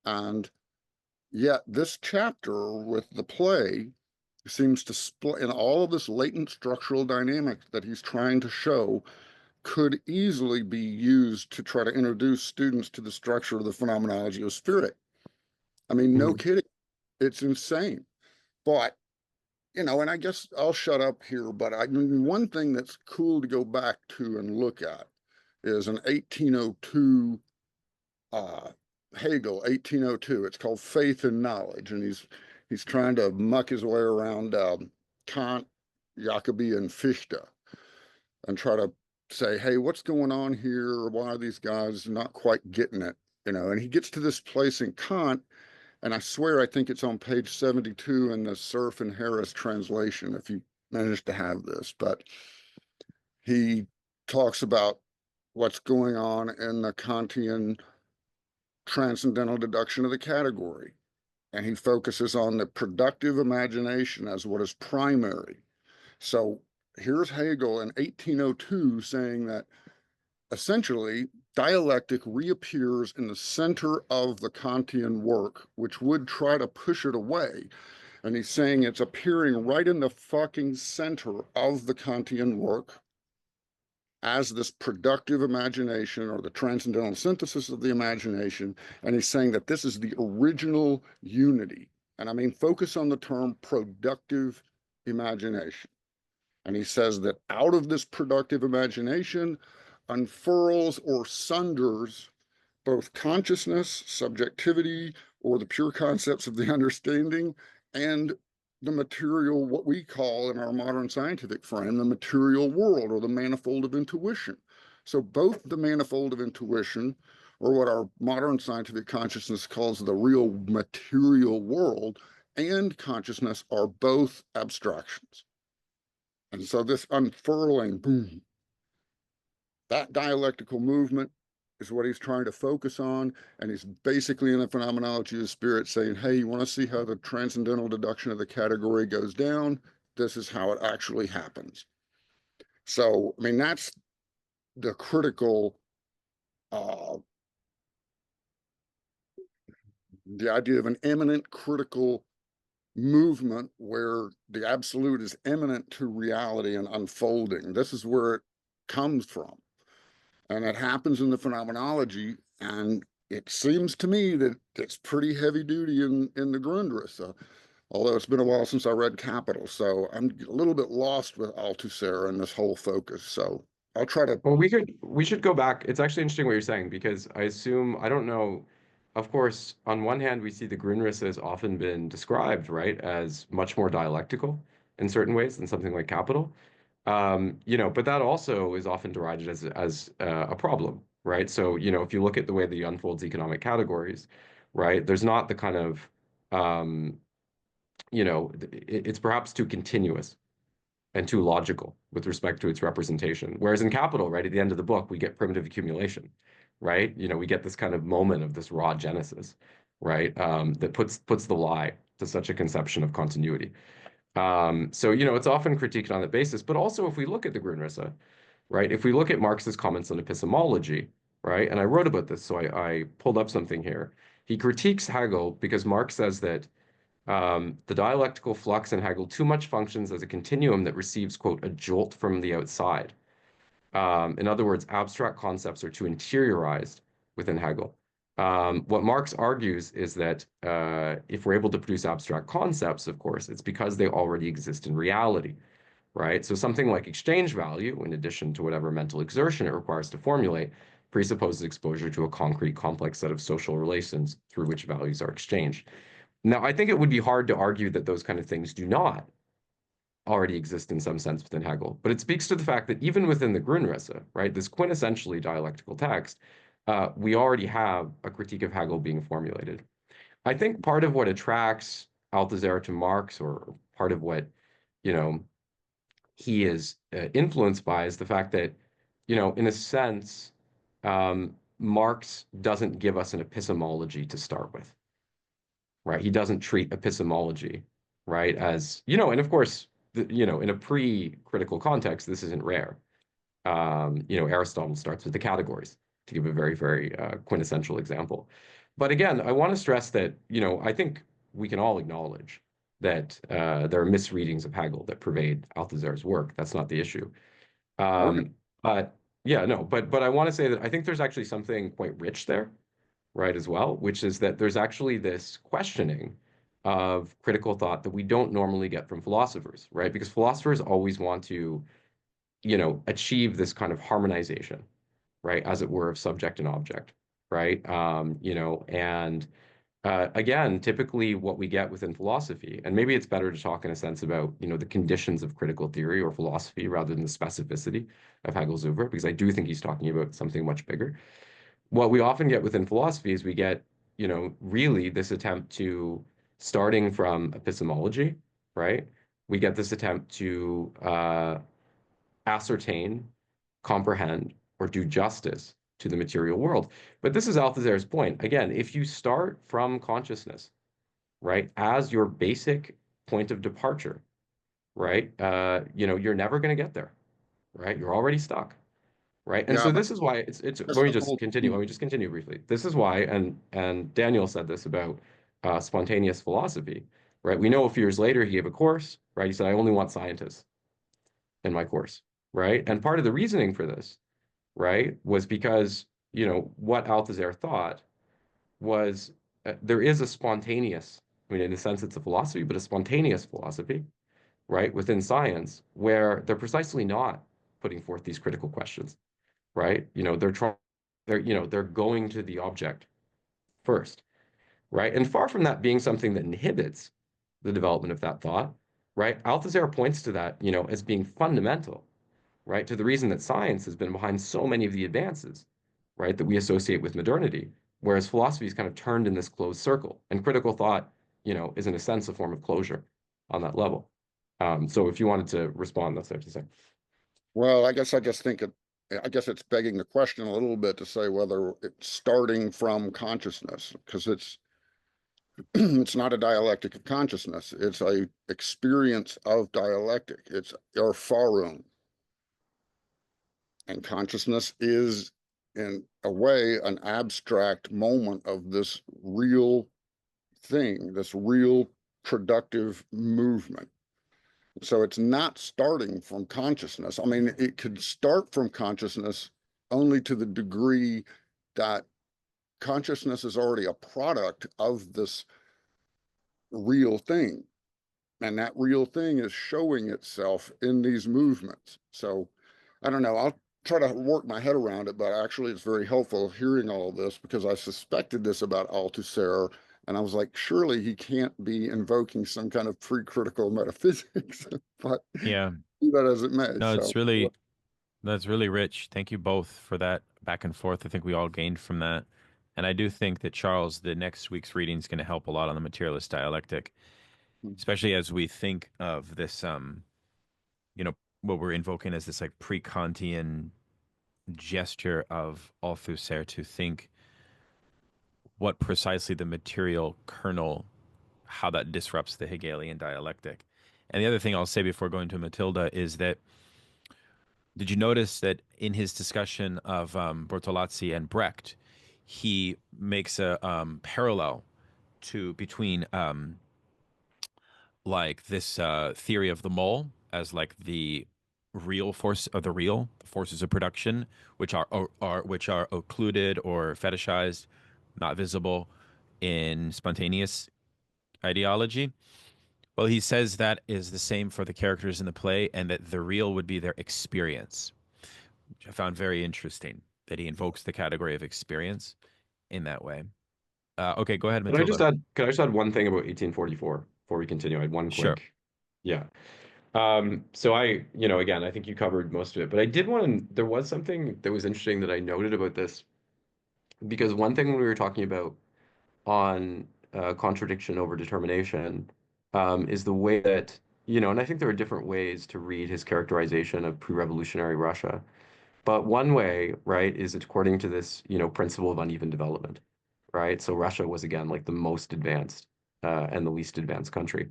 and yet this chapter with the play seems to split in all of this latent structural dynamic that he's trying to show could easily be used to try to introduce students to the structure of the phenomenology of spirit. I mean, no kidding. It's insane. But, you know, and I guess I'll shut up here, but I mean, one thing that's cool to go back to and look at is an 1802 Hegel, 1802. It's called Faith and Knowledge, and he's trying to muck his way around Kant, Jacobi, and Fichte, and try to say, hey, what's going on here? Why are these guys not quite getting it? You know, and he gets to this place in Kant, and I swear I think it's on page 72 in the Cerf and Harris translation, if you manage to have this, but he talks about what's going on in the Kantian transcendental deduction of the category. And he focuses on the productive imagination as what is primary. So here's Hegel in 1802 saying that essentially dialectic reappears in the center of the Kantian work, which would try to push it away. And he's saying it's appearing right in the fucking center of the Kantian work as this productive imagination, or the transcendental synthesis of the imagination. And he's saying that this is the original unity. And I mean, focus on the term productive imagination. And he says that out of this productive imagination unfurls or sunders both consciousness, subjectivity, or the pure concepts of the understanding, and the material, what we call in our modern scientific frame, the material world or the manifold of intuition. So both the manifold of intuition, or what our modern scientific consciousness calls the real material world, and consciousness are both abstractions. And so this unfurling, boom, that dialectical movement is what he's trying to focus on. And he's basically in the phenomenology of spirit saying, hey, you want to see how the transcendental deduction of the category goes down? This is how it actually happens. So, I mean, that's the critical, the idea of an eminent critical movement where the absolute is eminent to reality and unfolding. This is where it comes from. And it happens in the phenomenology, and it seems to me that it's pretty heavy duty in the Grundrisse, although it's been a while since I read Capital, so I'm a little bit lost with Althusser and this whole focus. So I'll try to. Well, we should go back. It's actually interesting what you're saying, because I assume, I don't know, of course, on one hand, we see the Grundrisse has often been described, right, as much more dialectical in certain ways than something like Capital. But that also is often derided as a problem, right? So, if you look at the way that he unfolds economic categories, right, there's not the kind of, it's perhaps too continuous and too logical with respect to its representation. Whereas in Capital, right, at the end of the book, we get primitive accumulation, right? We get this kind of moment of this raw genesis, right, that puts the lie to such a conception of continuity. So, it's often critiqued on that basis. But also, if we look at the Grundrisse, right, if we look at Marx's comments on epistemology, right, and I wrote about this, so I pulled up something here. He critiques Hegel because Marx says that the dialectical flux in Hegel too much functions as a continuum that receives, quote, a jolt from the outside. In other words, abstract concepts are too interiorized within Hegel. What Marx argues is that if we're able to produce abstract concepts, of course, it's because they already exist in reality, right? So something like exchange value, in addition to whatever mental exertion it requires to formulate, presupposes exposure to a concrete, complex set of social relations through which values are exchanged. Now, I think it would be hard to argue that those kind of things do not already exist in some sense within Hegel, but it speaks to the fact that even within the Grundrisse, right, this quintessentially dialectical text, we already have a critique of Hegel being formulated. I think part of what attracts Althusser to Marx, or part of what, he is influenced by, is the fact that, in a sense, Marx doesn't give us an epistemology to start with, right? He doesn't treat epistemology, right, as, and of course, in a pre-critical context, this isn't rare. Aristotle starts with the categories, to give a very, very quintessential example. But again, I want to stress that, I think we can all acknowledge that there are misreadings of Hegel that pervade Althusser's work. That's not the issue. But yeah, no, but I want to say that I think there's actually something quite rich there, right, as well, which is that there's actually this questioning of critical thought that we don't normally get from philosophers, right? Because philosophers always want to, achieve this kind of harmonization, right, as it were, of subject and object, right? Again, typically what we get within philosophy, and maybe it's better to talk in a sense about, the conditions of critical theory or philosophy rather than the specificity of Hegel's oeuvre, because I do think he's talking about something much bigger. What we often get within philosophy is we get, really this attempt to, starting from epistemology, right? We get this attempt to ascertain, comprehend, or do justice to the material world. But this is Althusser's point. Again, if you start from consciousness, right, as your basic point of departure, right, you're never going to get there, right? You're already stuck. Right. And Yeah, so this is why it's that's let me the just whole continue. Let me just continue briefly. This is why, and Daniel said this about spontaneous philosophy, right? We know a few years later he gave a course, right? He said, I only want scientists in my course, right? And part of the reasoning for this, right, was because, what Althusser thought was there is a spontaneous, I mean, in a sense it's a philosophy, but a spontaneous philosophy, right, within science, where they're precisely not putting forth these critical questions, right? They're going to the object first. right? And far from that being something that inhibits the development of that thought, right? Althusser points to that, as being fundamental, right, to the reason that science has been behind so many of the advances, right, that we associate with modernity, whereas philosophy is kind of turned in this closed circle, and critical thought, is in a sense a form of closure on that level. So if you wanted to respond, that's what I have to say. Well, I guess I just think I guess it's begging the question a little bit to say whether it's starting from consciousness, because it's it's not a dialectic of consciousness. It's a experience of dialectic. It's Erfahrung. And consciousness is, in a way, an abstract moment of this real thing, this real productive movement. So it's not starting from consciousness. I mean, it could start from consciousness only to the degree that consciousness is already a product of this real thing. And that real thing is showing itself in these movements. So I don't know. I'll try to work my head around it, but actually it's very helpful hearing all of this, because I suspected this about Althusser, and I was like, surely he can't be invoking some kind of pre-critical metaphysics, but Yeah. be that as it may. No, So, it's really that's really rich. Thank you both for that back and forth. I think we all gained from that. And I do think that Charles, the next week's reading is going to help a lot on the materialist dialectic, especially as we think of this what we're invoking as this like pre-Kantian gesture of Althusser to think what precisely the material kernel, how that disrupts the Hegelian dialectic. And the other thing I'll say before going to Matilda is that, did you notice that in his discussion of Bertolazzi and Brecht, he makes a parallel between like this theory of the mole as like the real force of the real forces of production, which are occluded or fetishized, not visible in spontaneous ideology. Well, he says that is the same for the characters in the play, and that the real would be their experience, which I found very interesting, that he invokes the category of experience in that way. Okay, go ahead, Matilda. Can I just add one thing about 1844 before we continue? I had one Sure. quick, yeah. So again, I think you covered most of it, but I did want to, there was something that was interesting that I noted about this, because one thing when we were talking about on contradiction over determination is the way that, and I think there are different ways to read his characterization of pre-revolutionary Russia. But one way, right, is according to this, principle of uneven development, right? So Russia was, again, like the most advanced and the least advanced country.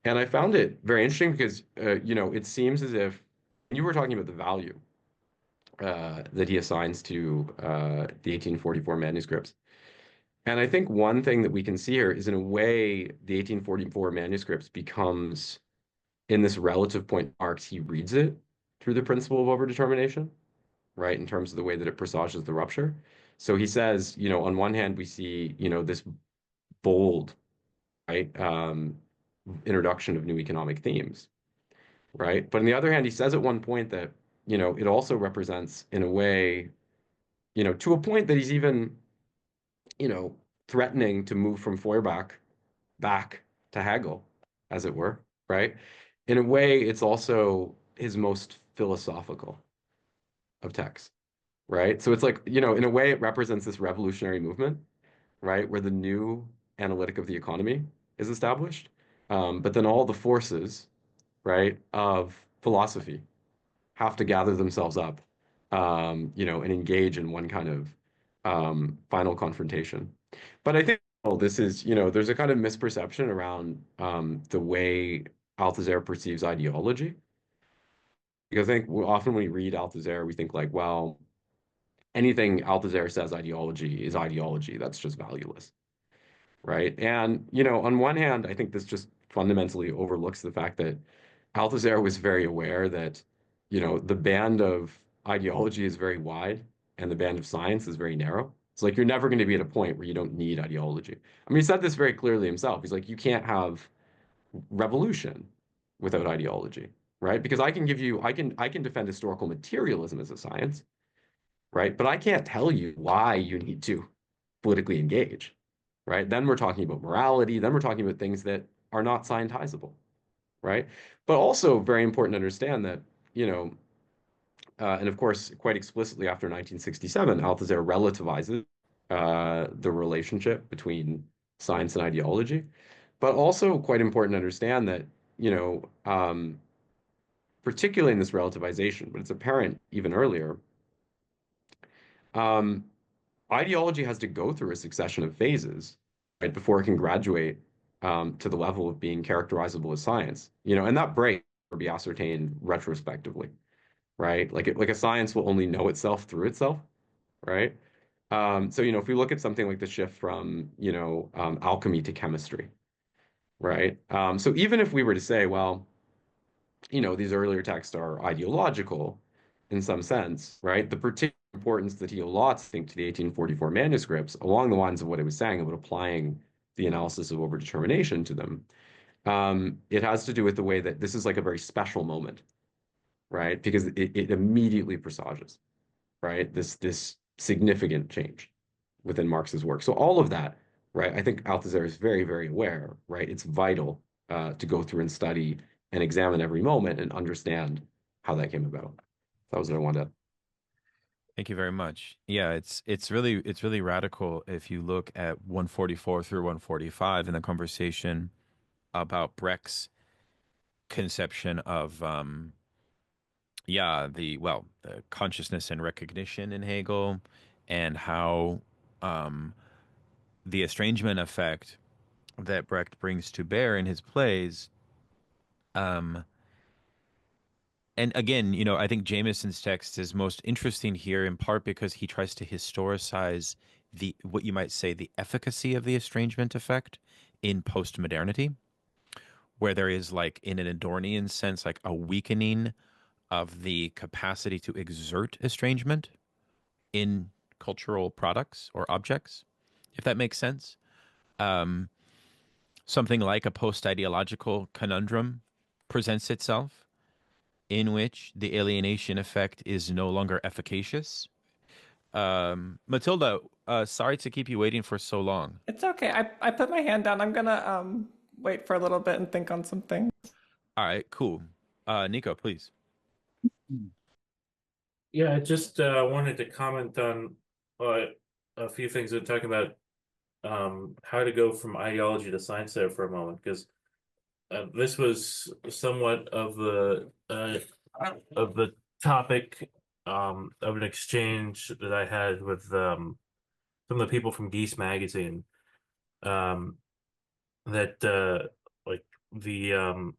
And I found it very interesting because, it seems as if you were talking about the value that he assigns to the 1844 manuscripts. And I think one thing that we can see here is, in a way, the 1844 manuscripts becomes, in this relative point Marx, he reads it through the principle of overdetermination, right, in terms of the way that it presages the rupture. So he says, on one hand, we see, this bold, right, introduction of new economic themes, right? But on the other hand, he says at one point that, it also represents, in a way, to a point that he's even, threatening to move from Feuerbach back to Hegel, as it were, right? In a way, it's also his most philosophical of texts, right? So it's like, in a way, it represents this revolutionary movement, right, where the new analytic of the economy is established. But then all the forces, right, of philosophy have to gather themselves up, and engage in one kind of final confrontation. But I think this is, there's a kind of misperception around the way Althusser perceives ideology. Because I think often when we read Althusser, we think like, well, anything Althusser says ideology is ideology. That's just valueless, right? And, on one hand, I think this just fundamentally overlooks the fact that Althusser was very aware that, the band of ideology is very wide and the band of science is very narrow. It's like you're never going to be at a point where you don't need ideology. I mean, he said this very clearly himself. He's like, you can't have revolution without ideology, right? Because I can defend historical materialism as a science, right? But I can't tell you why you need to politically engage, right? Then we're talking about morality. Then we're talking about things that are not scientizable, right? But also very important to understand that, you know, and of course, quite explicitly after 1967, Althusser relativizes the relationship between science and ideology. But also quite important to understand that, you know, particularly in this relativization, but it's apparent even earlier, um, ideology has to go through a succession of phases, right, before it can graduate to the level of being characterizable as science. You know, and that break will be ascertained retrospectively, right? Like a science will only know itself through itself, right? So, you know, if we look at something like the shift from, you know, alchemy to chemistry, right? So even if we were to say, well, you know, these earlier texts are ideological in some sense, right? The particular importance that he allots, I think, to the 1844 manuscripts, along the lines of what I was saying about applying the analysis of overdetermination to them, it has to do with the way that this is like a very special moment, right? Because it immediately presages, right? This significant change within Marx's work. So all of that, right? I think Althusser is very, very aware, right? It's vital to go through and study and examine every moment and understand how that came about. That was what I wanted. Thank you very much. Yeah, it's really radical if you look at 144 through 145 in the conversation about Brecht's conception of the consciousness and recognition in Hegel, and how the estrangement effect that Brecht brings to bear in his plays. And again, you know, I think Jameson's text is most interesting here in part because he tries to historicize the, what you might say, the efficacy of the estrangement effect in post-modernity, where there is, like, in an Adornian sense, like a weakening of the capacity to exert estrangement in cultural products or objects, if that makes sense. Something like a post-ideological conundrum presents itself, in which the alienation effect is no longer efficacious. Matilda, sorry to keep you waiting for so long. It's okay. I put my hand down. I'm gonna wait for a little bit and think on some things. All right, cool. Nico, please. Yeah, I just wanted to comment on a few things we're talking about, how to go from ideology to science there for a moment, because this was somewhat of the topic of an exchange that I had with some of the people from Geese magazine, that like the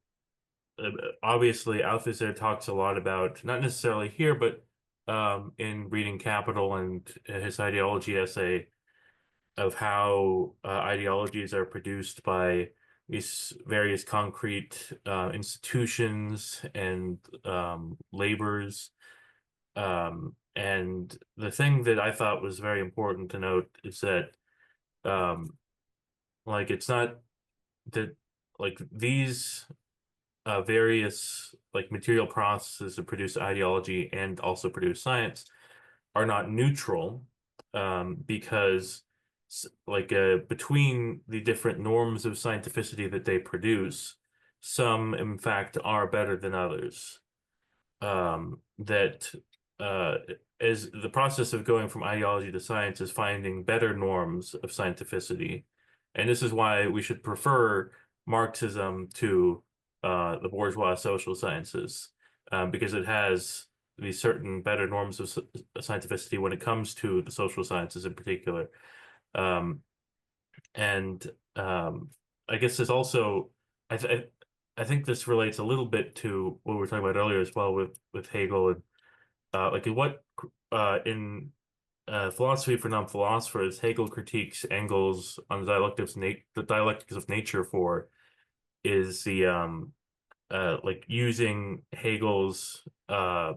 obviously Althusser talks a lot about, not necessarily here, but in Reading Capital and his ideology essay, of how ideologies are produced by these various concrete institutions and labors. And the thing that I thought was very important to note is that like, it's not that, like, these various, like, material processes that produce ideology and also produce science are not neutral, because like between the different norms of scientificity that they produce, some in fact are better than others. That as the process of going from ideology to science is finding better norms of scientificity, and this is why we should prefer Marxism to the bourgeois social sciences, because it has these certain better norms of scientificity when it comes to the social sciences in particular. And I guess this also, I think this relates a little bit to what we were talking about earlier as well with Hegel, and like what in Philosophy for Non-Philosophers, Hegel critiques Engels on the dialectics of nature for is the like using Hegel's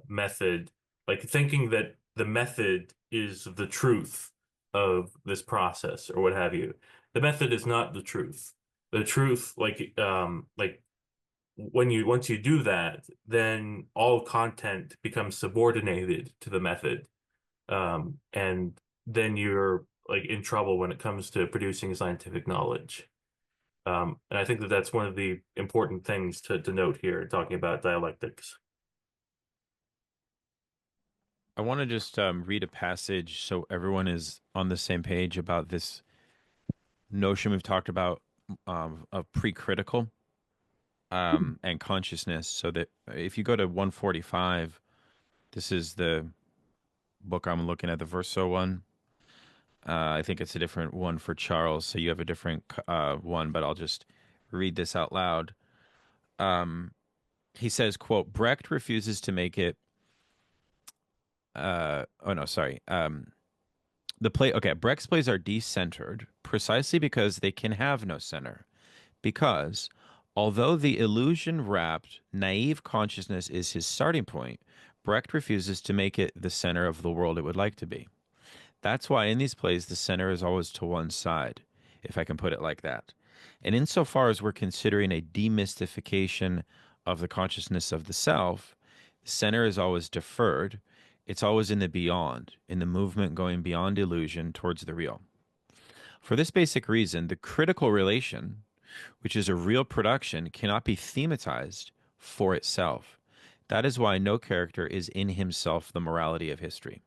method, like thinking that the method is the truth of this process or what have you. The method is not the truth. The truth, like once you do that, then all content becomes subordinated to the method, and then you're like in trouble when it comes to producing scientific knowledge. And I think that that's one of the important things to note here, talking about dialectics. I want to just read a passage so everyone is on the same page about this notion we've talked about of pre-critical and consciousness. So that if you go to 145, this is the book I'm looking at, the Verso one. I think it's a different one for Charles, so you have a different one, but I'll just read this out loud. He says, quote, Brecht refuses to make it Brecht's plays are decentered precisely because they can have no center. Because although the illusion-wrapped, naive consciousness is his starting point, Brecht refuses to make it the center of the world it would like to be. That's why in these plays the center is always to one side, if I can put it like that. And insofar as we're considering a demystification of the consciousness of the self, the center is always deferred. It's always in the beyond, in the movement going beyond illusion towards the real. For this basic reason, the critical relation, which is a real production, cannot be thematized for itself. That is why no character is in himself the morality of history.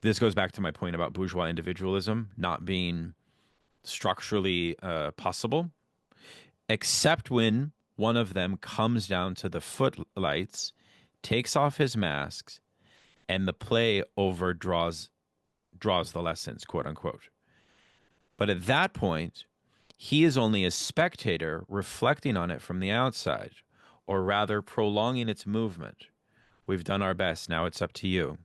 This goes back to my point about bourgeois individualism not being structurally possible, except when one of them comes down to the footlights, takes off his masks, and the play overdraws the lessons, quote unquote. But at that point, he is only a spectator reflecting on it from the outside, or rather prolonging its movement. We've done our best, now it's up to you.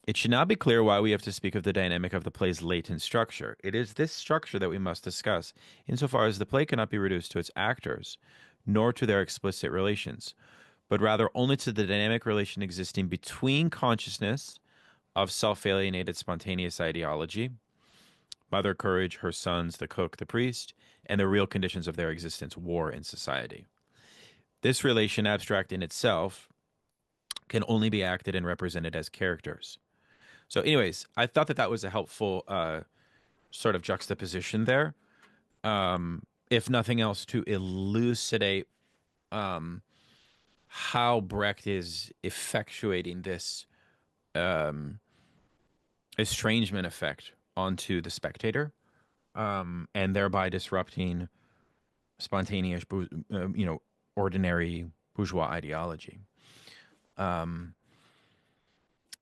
It should now be clear why we have to speak of the dynamic of the play's latent structure. It is this structure that we must discuss, insofar as the play cannot be reduced to its actors, nor to their explicit relations, but rather only to the dynamic relation existing between consciousness of self-alienated spontaneous ideology, Mother Courage, her sons, the cook, the priest, and the real conditions of their existence, war in society. This relation, abstract in itself, can only be acted and represented as characters. So anyways, I thought that was a helpful sort of juxtaposition there. If nothing else, to elucidate how Brecht is effectuating this estrangement effect onto the spectator, and thereby disrupting spontaneous, ordinary bourgeois ideology.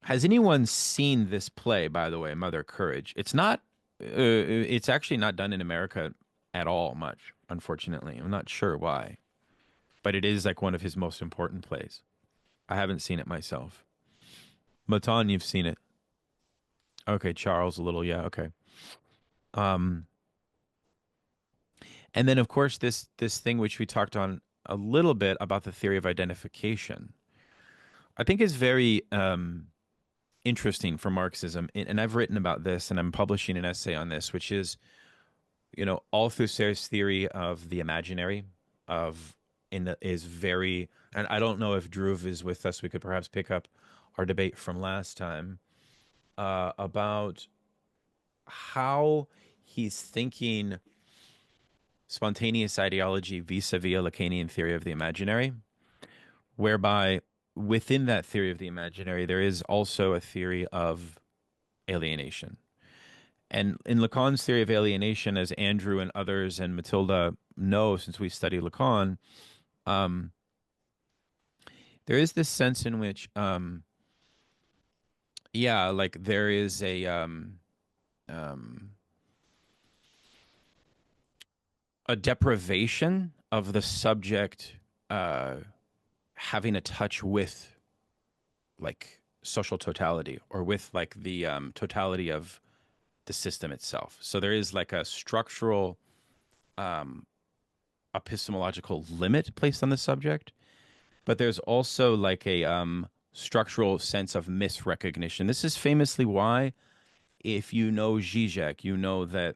Has anyone seen this play, by the way, Mother Courage? It's not, it's actually not done in America at all much, unfortunately. I'm not sure why, but it is like one of his most important plays. I haven't seen it myself. Matan, you've seen it. Okay, Charles, a little, yeah, okay. And then, of course, this thing which we talked on a little bit about the theory of identification, I think is very interesting for Marxism. And I've written about this, and I'm publishing an essay on this, which is, Althusser's theory of the imaginary is very, and I don't know if Dhruv is with us. We could perhaps pick up our debate from last time about how he's thinking spontaneous ideology vis-a-vis a Lacanian theory of the imaginary, whereby within that theory of the imaginary, there is also a theory of alienation. And in Lacan's theory of alienation, as Andrew and others and Matilda know, since we study Lacan, there is this sense in which, there is a deprivation of the subject having a touch with like social totality, or with like the totality of the system itself. So there is like a structural epistemological limit placed on the subject, but there's also like a structural sense of misrecognition. This is famously why, if you know Zizek, you know that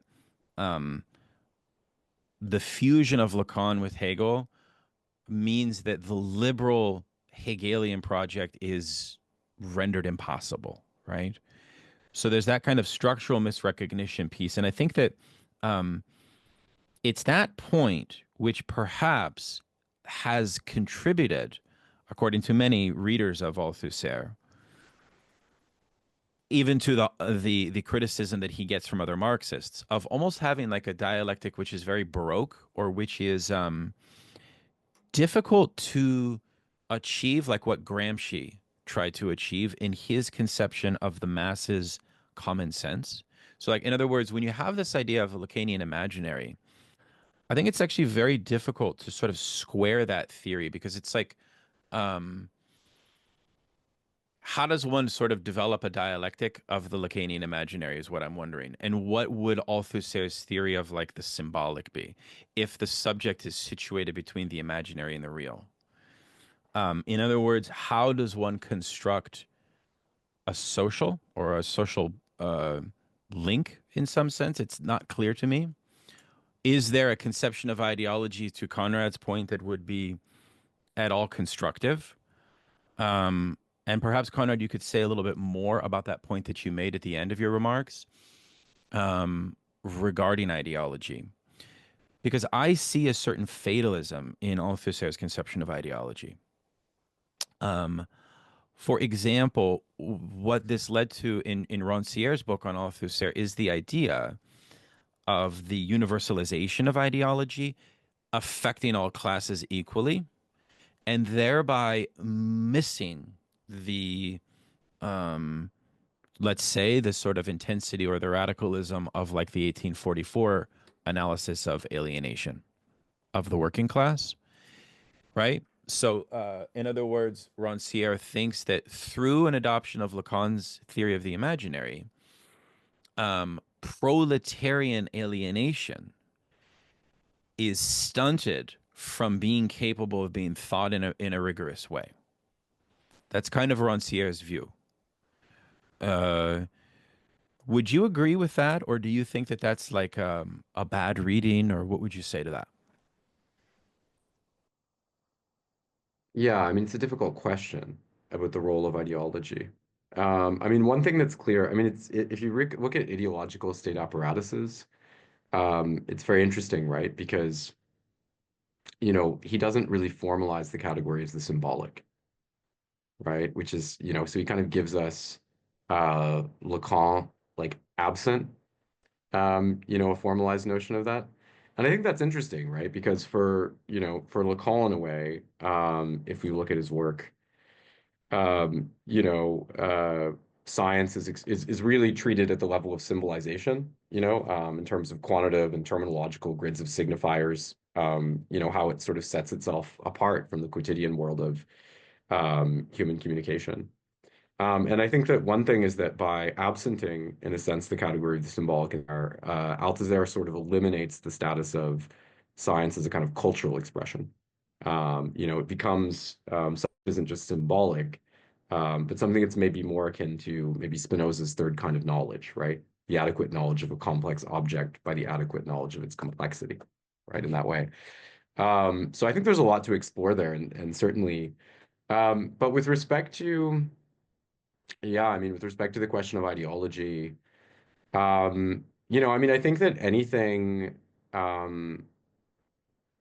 the fusion of Lacan with Hegel means that the liberal Hegelian project is rendered impossible, right? So there's that kind of structural misrecognition piece. And I think that it's that point which perhaps has contributed, according to many readers of Althusser, even to the criticism that he gets from other Marxists of almost having like a dialectic which is very baroque, or which is difficult to achieve, like what Gramsci tried to achieve in his conception of the masses' common sense. So, like, in other words, when you have this idea of a Lacanian imaginary, I think it's actually very difficult to sort of square that theory, because it's like, how does one sort of develop a dialectic of the Lacanian imaginary is what I'm wondering. And what would Althusser's theory of like the symbolic be if the subject is situated between the imaginary and the real? In other words, how does one construct a social or a social link in some sense? It's not clear to me. Is there a conception of ideology, to Conrad's point, that would be at all constructive? And perhaps, Conrad, you could say a little bit more about that point that you made at the end of your remarks regarding ideology. Because I see a certain fatalism in Althusser's conception of ideology. For example, what this led to in Rancière's book on Althusser is the idea of the universalization of ideology affecting all classes equally, and thereby missing the let's say the sort of intensity or the radicalism of like the 1844 analysis of alienation of the working class, right? So in other words, Rancière thinks that through an adoption of Lacan's theory of the imaginary, proletarian alienation is stunted from being capable of being thought in a rigorous way. That's kind of Rancière's view. Would you agree with that, or do you think that that's like a bad reading, or what would you say to that? Yeah, I mean, it's a difficult question about the role of ideology. I mean, one thing that's clear, I mean, if you look at ideological state apparatuses, it's very interesting, right? Because, he doesn't really formalize the category as the symbolic, right? Which is, so he kind of gives us Lacan like absent, a formalized notion of that. And I think that's interesting, right? Because for Lacan in a way, if we look at his work, um, you know, uh, science is really treated at the level of symbolization, in terms of quantitative and terminological grids of signifiers, how it sort of sets itself apart from the quotidian world of human communication. And I think that one thing is that by absenting, in a sense, the category of the symbolic in there, Althusser sort of eliminates the status of science as a kind of cultural expression. It becomes something that isn't just symbolic, but something that's maybe more akin to maybe Spinoza's third kind of knowledge, right? The adequate knowledge of a complex object by the adequate knowledge of its complexity, right? In that way. So I think there's a lot to explore there, and certainly, but with respect to yeah, I mean, with respect to the question of ideology, I mean, I think that um,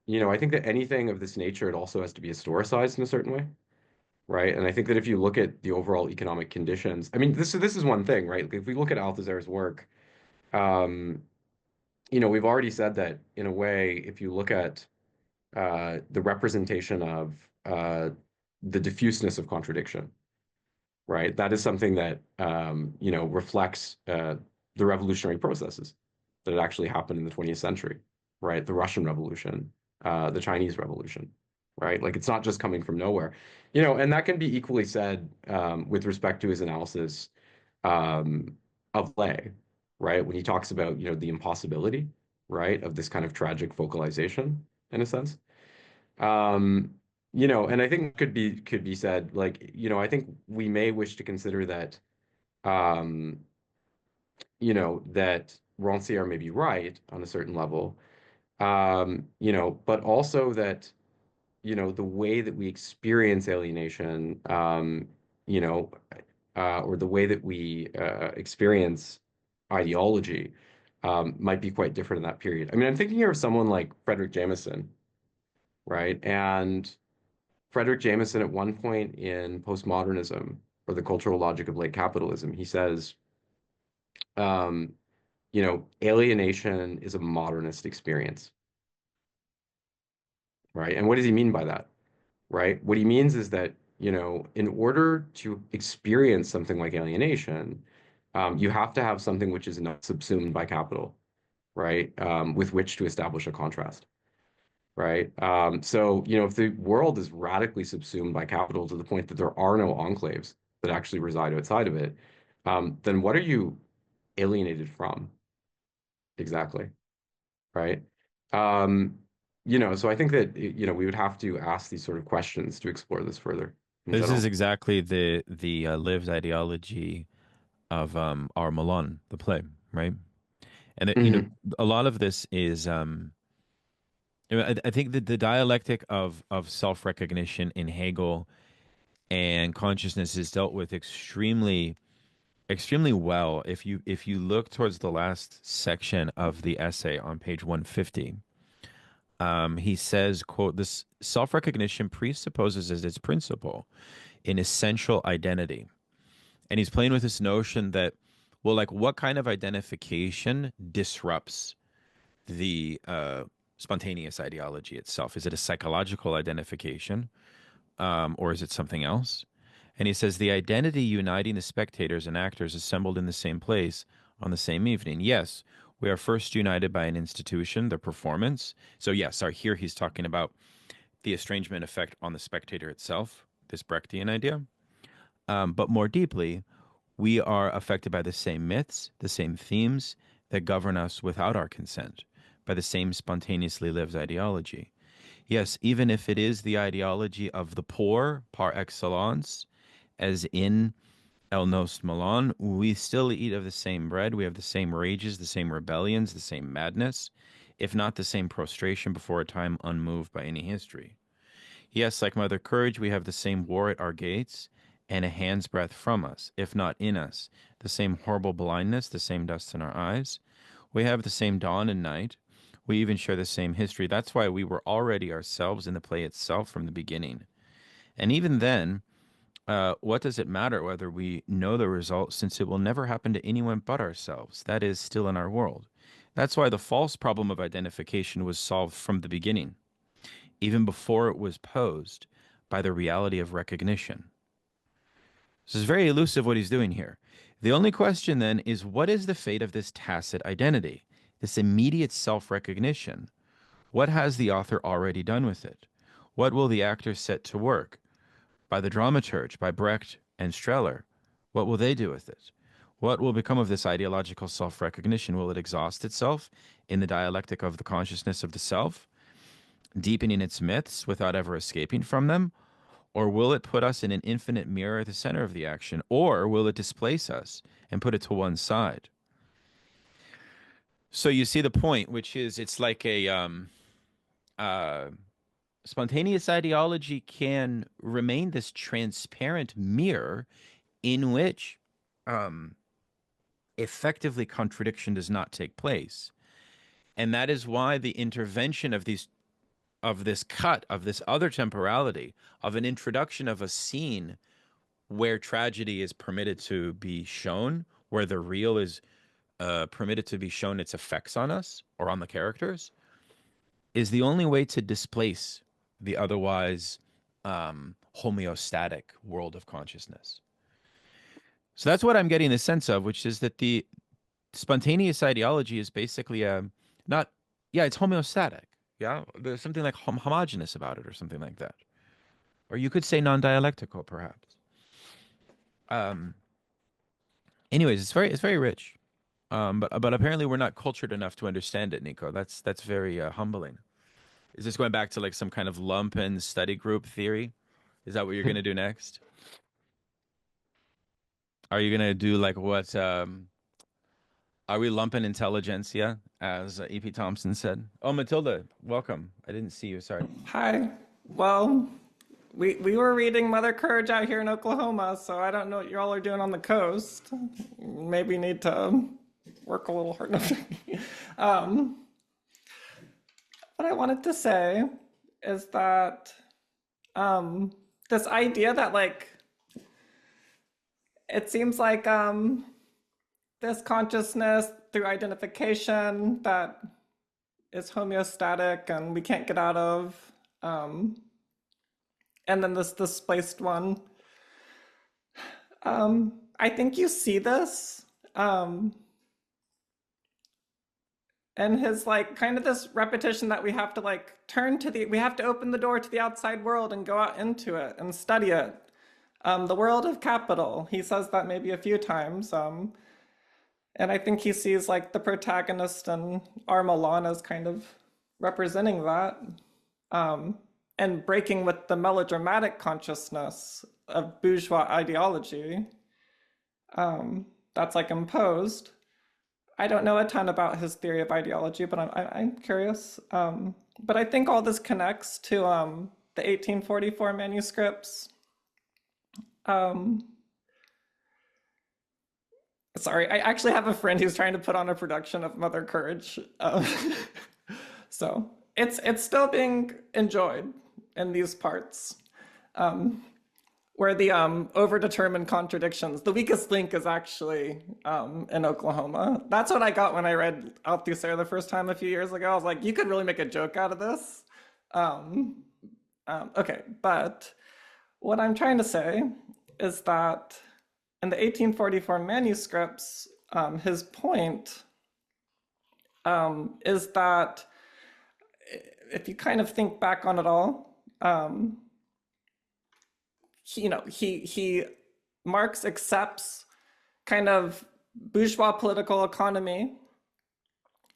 anything of this nature, it also has to be historicized in a certain way, right? And I think that if you look at the overall economic conditions, I mean, this is one thing, right? Like, if we look at Althusser's work, um, we've already said that in a way, if you look at the representation of the diffuseness of contradiction, right? That is something that reflects the revolutionary processes that had actually happened in the 20th century, right? The Russian Revolution, the Chinese Revolution, right? Like, it's not just coming from nowhere, and that can be equally said with respect to his analysis of Lay, right? When he talks about, the impossibility, right, of this kind of tragic vocalization in a sense. Um, and I think could be said, like, I think we may wish to consider that, um, that Rancière may be right on a certain level, but also that, the way that we experience alienation, you know, or the way that we experience ideology might be quite different in that period. I mean, I'm thinking here of someone like Frederick Jameson, right? And Frederick Jameson, at one point in postmodernism, or the cultural logic of late capitalism, he says, um, alienation is a modernist experience, right? And what does he mean by that, right? What he means is that, in order to experience something like alienation, you have to have something which is not subsumed by capital, right? With which to establish a contrast, right? So, if the world is radically subsumed by capital to the point that there are no enclaves that actually reside outside of it, then what are you alienated from exactly, right? Um, so I think that, we would have to ask these sort of questions to explore this further in This general. is exactly the lived ideology of our Milan, the play, right? And it, Mhm. a lot of this is I think that the dialectic of self-recognition in Hegel and consciousness is dealt with extremely well. If you look towards the last section of the essay on page 150, he says, quote, "This self-recognition presupposes as its principle an essential identity." And he's playing with this notion that, well, like, what kind of identification disrupts the spontaneous ideology itself? Is it a psychological identification, or is it something else? And he says the identity uniting the spectators and actors assembled in the same place on the same evening. Yes, we are first united by an institution, the performance. So yes, here he's talking about the estrangement effect on the spectator itself, this Brechtian idea. But more deeply, we are affected by the same myths, the same themes that govern us without our consent, by the same spontaneously lived ideology. Yes, even if it is the ideology of the poor par excellence, as in El Nos Milan, we still eat of the same bread. We have the same rages, the same rebellions, the same madness, if not the same prostration before a time unmoved by any history. Yes, like Mother Courage, we have the same war at our gates and a hand's breadth from us, if not in us, the same horrible blindness, the same dust in our eyes. We have the same dawn and night. We even share the same history. That's why we were already ourselves in the play itself from the beginning. And even then, what does it matter whether we know the result, since it will never happen to anyone but ourselves? That is still in our world. That's why the false problem of identification was solved from the beginning, even before it was posed by the reality of recognition. This is very elusive what he's doing here. The only question then is, what is the fate of this tacit identity, this immediate self-recognition? What has the author already done with it? What will the actors set to work? By the dramaturge, by Brecht and Streller, what will they do with it? What will become of this ideological self-recognition? Will it exhaust itself in the dialectic of the consciousness of the self, deepening its myths without ever escaping from them? Or will it put us in an infinite mirror at the center of the action? Or will it displace us and put it to one side? So you see the point, which is it's like a spontaneous ideology can remain this transparent mirror in which effectively contradiction does not take place. And that is why the intervention of this other temporality, of an introduction of a scene where tragedy is permitted to be shown, where the real is permitted to be shown its effects on us or on the characters, is the only way to displace the otherwise homeostatic world of consciousness. So that's what I'm getting the sense of, which is that the spontaneous ideology is basically not, yeah, it's homeostatic. Yeah, there's something like homogeneous about it or something like that. Or you could say non-dialectical, perhaps. Anyways, it's very rich. But apparently we're not cultured enough to understand it, Nico. That's very humbling. Is this going back to like some kind of lumpen study group theory? Is that what you're going to do next? Are you going to do like what are we lumpen intelligentsia, as E.P. Thompson said? Oh, Matilda, welcome. I didn't see you. Sorry. Hi. Well, we were reading Mother Courage out here in Oklahoma, so I don't know what y'all are doing on the coast. Maybe need to work a little harder. What I wanted to say is that this idea that like it seems like this consciousness through identification that is homeostatic and we can't get out of, and then this displaced one. I think you see this, and his like kind of this repetition that we have to like we have to open the door to the outside world and go out into it and study it. The world of capital, he says that maybe a few times. And I think he sees like the protagonist and Armalan as kind of representing that, and breaking with the melodramatic consciousness of bourgeois ideology that's like imposed. I don't know a ton about his theory of ideology, but I'm curious. But I think all this connects to the 1844 manuscripts. Sorry, I actually have a friend who's trying to put on a production of Mother Courage. So it's still being enjoyed in these parts, where the overdetermined contradictions, the weakest link is actually in Oklahoma. That's what I got when I read Althusser the first time a few years ago. I was like, you could really make a joke out of this. Okay, but what I'm trying to say is that in the 1844 manuscripts, his point is that if you kind of think back on it all, Marx accepts kind of bourgeois political economy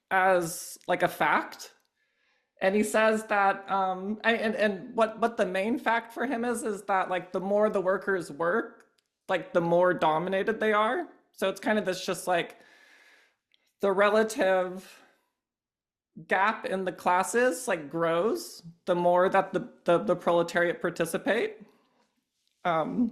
as like a fact. And he says that, and what the main fact for him is that like the more the workers work, like the more dominated they are. So it's kind of this just like the relative gap in the classes like grows the more that the proletariat participate. Oh,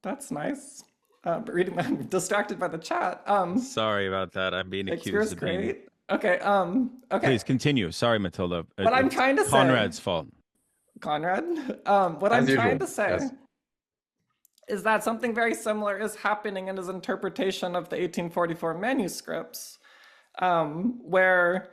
that's nice. I'm distracted by the chat. Sorry about that. I'm being accused of being... great. Okay. Okay. Please continue. Sorry, Matilda. What I'm trying to say. Conrad's fault. Conrad. What I'm trying to say is that something very similar is happening in his interpretation of the 1844 manuscripts, where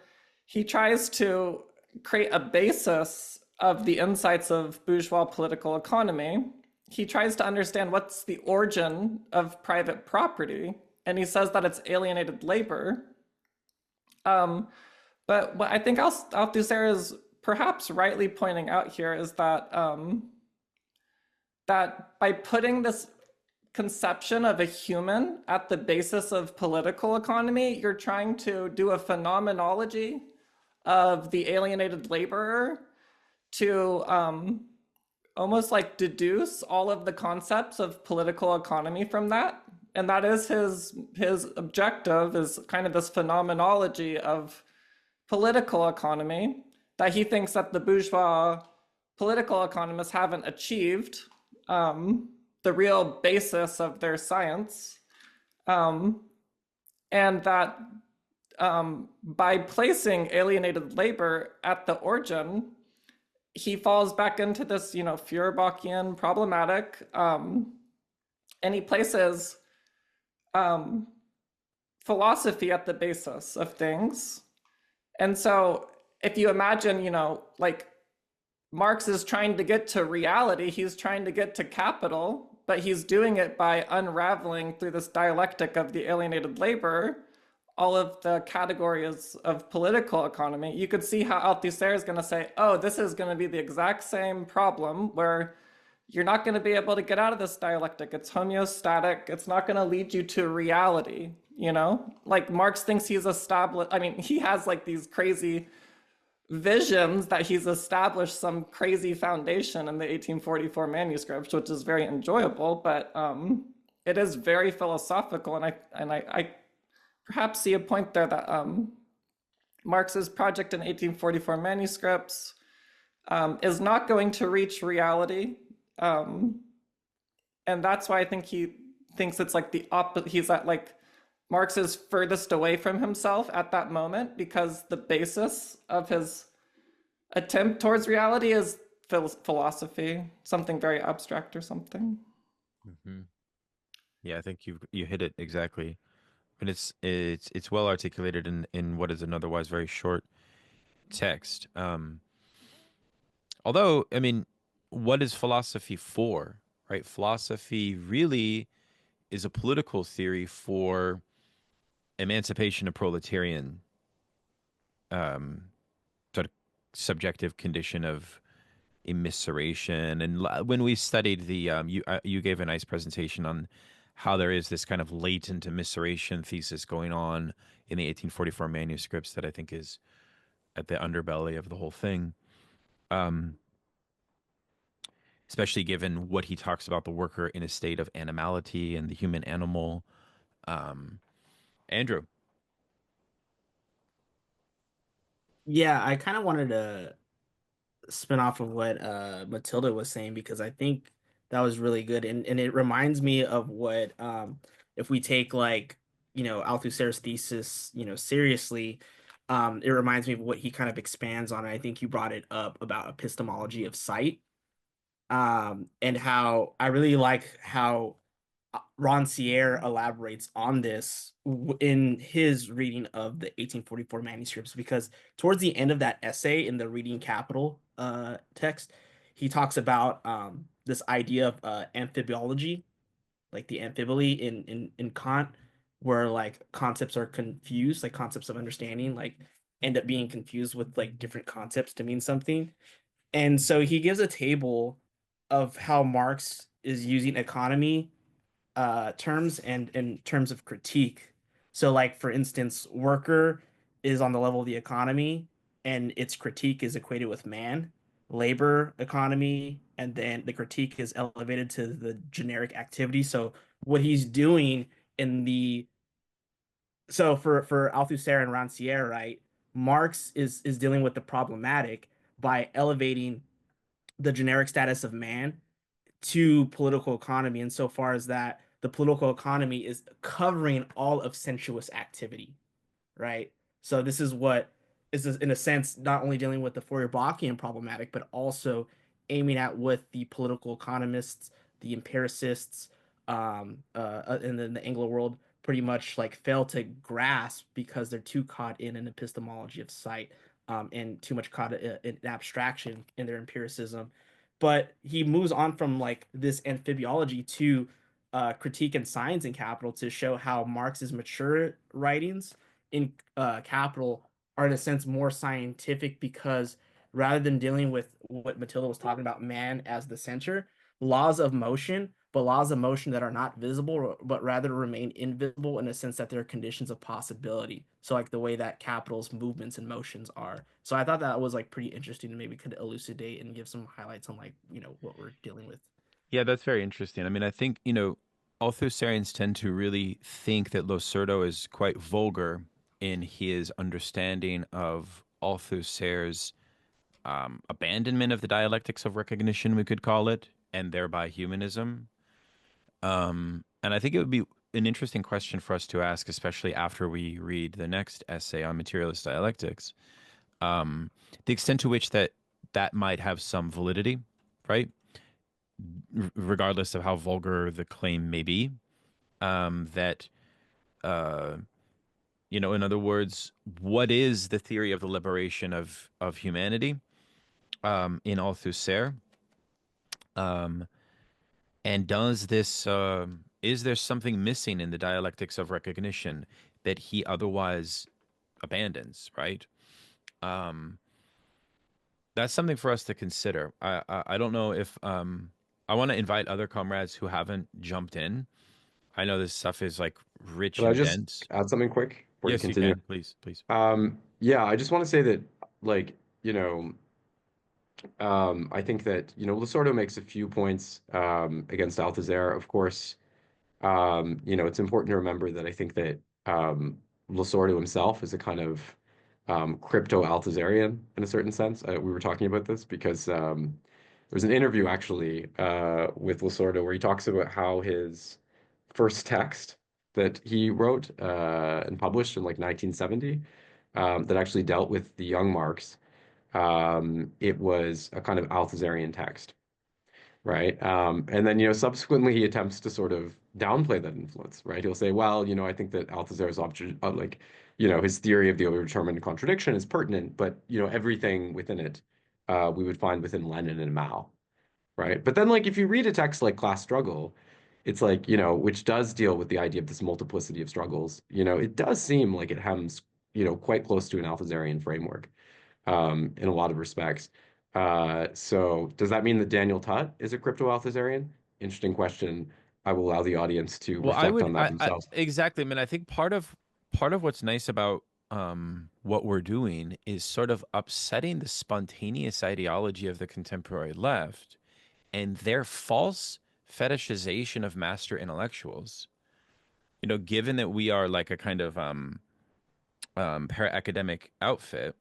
he tries to create a basis of the insights of bourgeois political economy. He tries to understand what's the origin of private property, and he says that it's alienated labor. But what I think Althusser is perhaps rightly pointing out here is that that by putting this conception of a human at the basis of political economy, you're trying to do a phenomenology of the alienated laborer to almost like deduce all of the concepts of political economy from that. And that is his objective, is kind of this phenomenology of political economy that he thinks that the bourgeois political economists haven't achieved the real basis of their science. And that by placing alienated labor at the origin, he falls back into this, Feuerbachian problematic, and he places philosophy at the basis of things. And so if you imagine, like Marx is trying to get to reality, he's trying to get to capital, but he's doing it by unraveling through this dialectic of the alienated labor all of the categories of political economy. You could see how Althusser is going to say, oh, this is going to be the exact same problem where you're not going to be able to get out of this dialectic. It's homeostatic. It's not going to lead you to reality, Like Marx thinks he's established, he has like these crazy visions that he's established some crazy foundation in the 1844 manuscripts, which is very enjoyable, but it is very philosophical. And I perhaps see a point there that Marx's project in 1844 manuscripts is not going to reach reality. And that's why I think he thinks it's like the opposite. He's at like Marx is furthest away from himself at that moment because the basis of his attempt towards reality is philosophy, something very abstract or something. Mm-hmm. Yeah, I think you hit it exactly. And it's well articulated in what is an otherwise very short text. Although, I mean, what is philosophy for, right? Philosophy really is a political theory for emancipation of proletarian sort of subjective condition of immiseration. And when we studied the you gave a nice presentation on how there is this kind of latent immiseration thesis going on in the 1844 manuscripts that I think is at the underbelly of the whole thing. Especially given what he talks about the worker in a state of animality and the human animal. Andrew. Yeah, I kind of wanted to spin off of what Matilda was saying because I think that was really good, and it reminds me of what if we take like Althusser's thesis seriously, it reminds me of what he kind of expands on. I think you brought it up about epistemology of sight, and how I really like how Rancière elaborates on this in his reading of the 1844 manuscripts, because towards the end of that essay in the Reading Capital text, he talks about this idea of amphibiology, like the amphiboly in Kant, where like concepts are confused, like concepts of understanding, like end up being confused with like different concepts to mean something. And so he gives a table of how Marx is using economy terms and in terms of critique. So, like for instance, worker is on the level of the economy, and its critique is equated with man, labor economy, and then the critique is elevated to the generic activity. So, what he's doing in the for Althusser and Rancière, right? Marx is dealing with the problematic by elevating the generic status of man to political economy insofar as that the political economy is covering all of sensuous activity, right? So this is what is in a sense not only dealing with the Feuerbachian problematic, but also aiming at what the political economists, the empiricists, and then the Anglo world pretty much like fail to grasp because they're too caught in an epistemology of sight, and too much caught in abstraction in their empiricism. But he moves on from like this amphibiology to critique and signs in Capital to show how Marx's mature writings in Capital are in a sense more scientific, because rather than dealing with what Matilda was talking about, man as the center, laws of motion, but laws of motion that are not visible, but rather remain invisible in a sense that they're conditions of possibility. So like the way that Capital's movements and motions are. So I thought that was like pretty interesting and maybe could elucidate and give some highlights on like, what we're dealing with. Yeah, that's very interesting. I mean, I think, Althusserians tend to really think that Losurdo is quite vulgar in his understanding of Althusser's abandonment of the dialectics of recognition, we could call it, and thereby humanism. And I think it would be an interesting question for us to ask, especially after we read the next essay on materialist dialectics, the extent to which that might have some validity, right? Regardless of how vulgar the claim may be, that in other words, what is the theory of the liberation of humanity in Althusser? And does this is there something missing in the dialectics of recognition that he otherwise abandons? Right. That's something for us to consider. I don't know if I want to invite other comrades who haven't jumped in. I know this stuff is like rich Can I and just dense. add something quick before you Yes, you continue? can. Please, please. Yeah, I just want to say that, like, I think that, Lasordo makes a few points against Althusser. Of course, it's important to remember that I think that Lasordo himself is a kind of Crypto-Althusserian in a certain sense. We were talking about this because there's an interview actually with Lasorda where he talks about how his first text that he wrote and published in like 1970 that actually dealt with the young Marx. It was a kind of Althusserian text, right? And then, subsequently he attempts to sort of downplay that influence, right? He'll say, well, I think that Althusser's object, like, his theory of the overdetermined contradiction is pertinent, but, everything within it we would find within Lenin and Mao, right? But then, like, if you read a text like Class Struggle, it's like, which does deal with the idea of this multiplicity of struggles, it does seem like it hems, quite close to an Althusserian framework in a lot of respects. So does that mean that Daniel Tutt is a crypto-Althusserian? Interesting question. I will allow the audience to Well, reflect on that themselves. exactly. I mean, I think part of what's nice about what we're doing is sort of upsetting the spontaneous ideology of the contemporary left and their false fetishization of master intellectuals. Given that we are like a kind of para-academic outfit,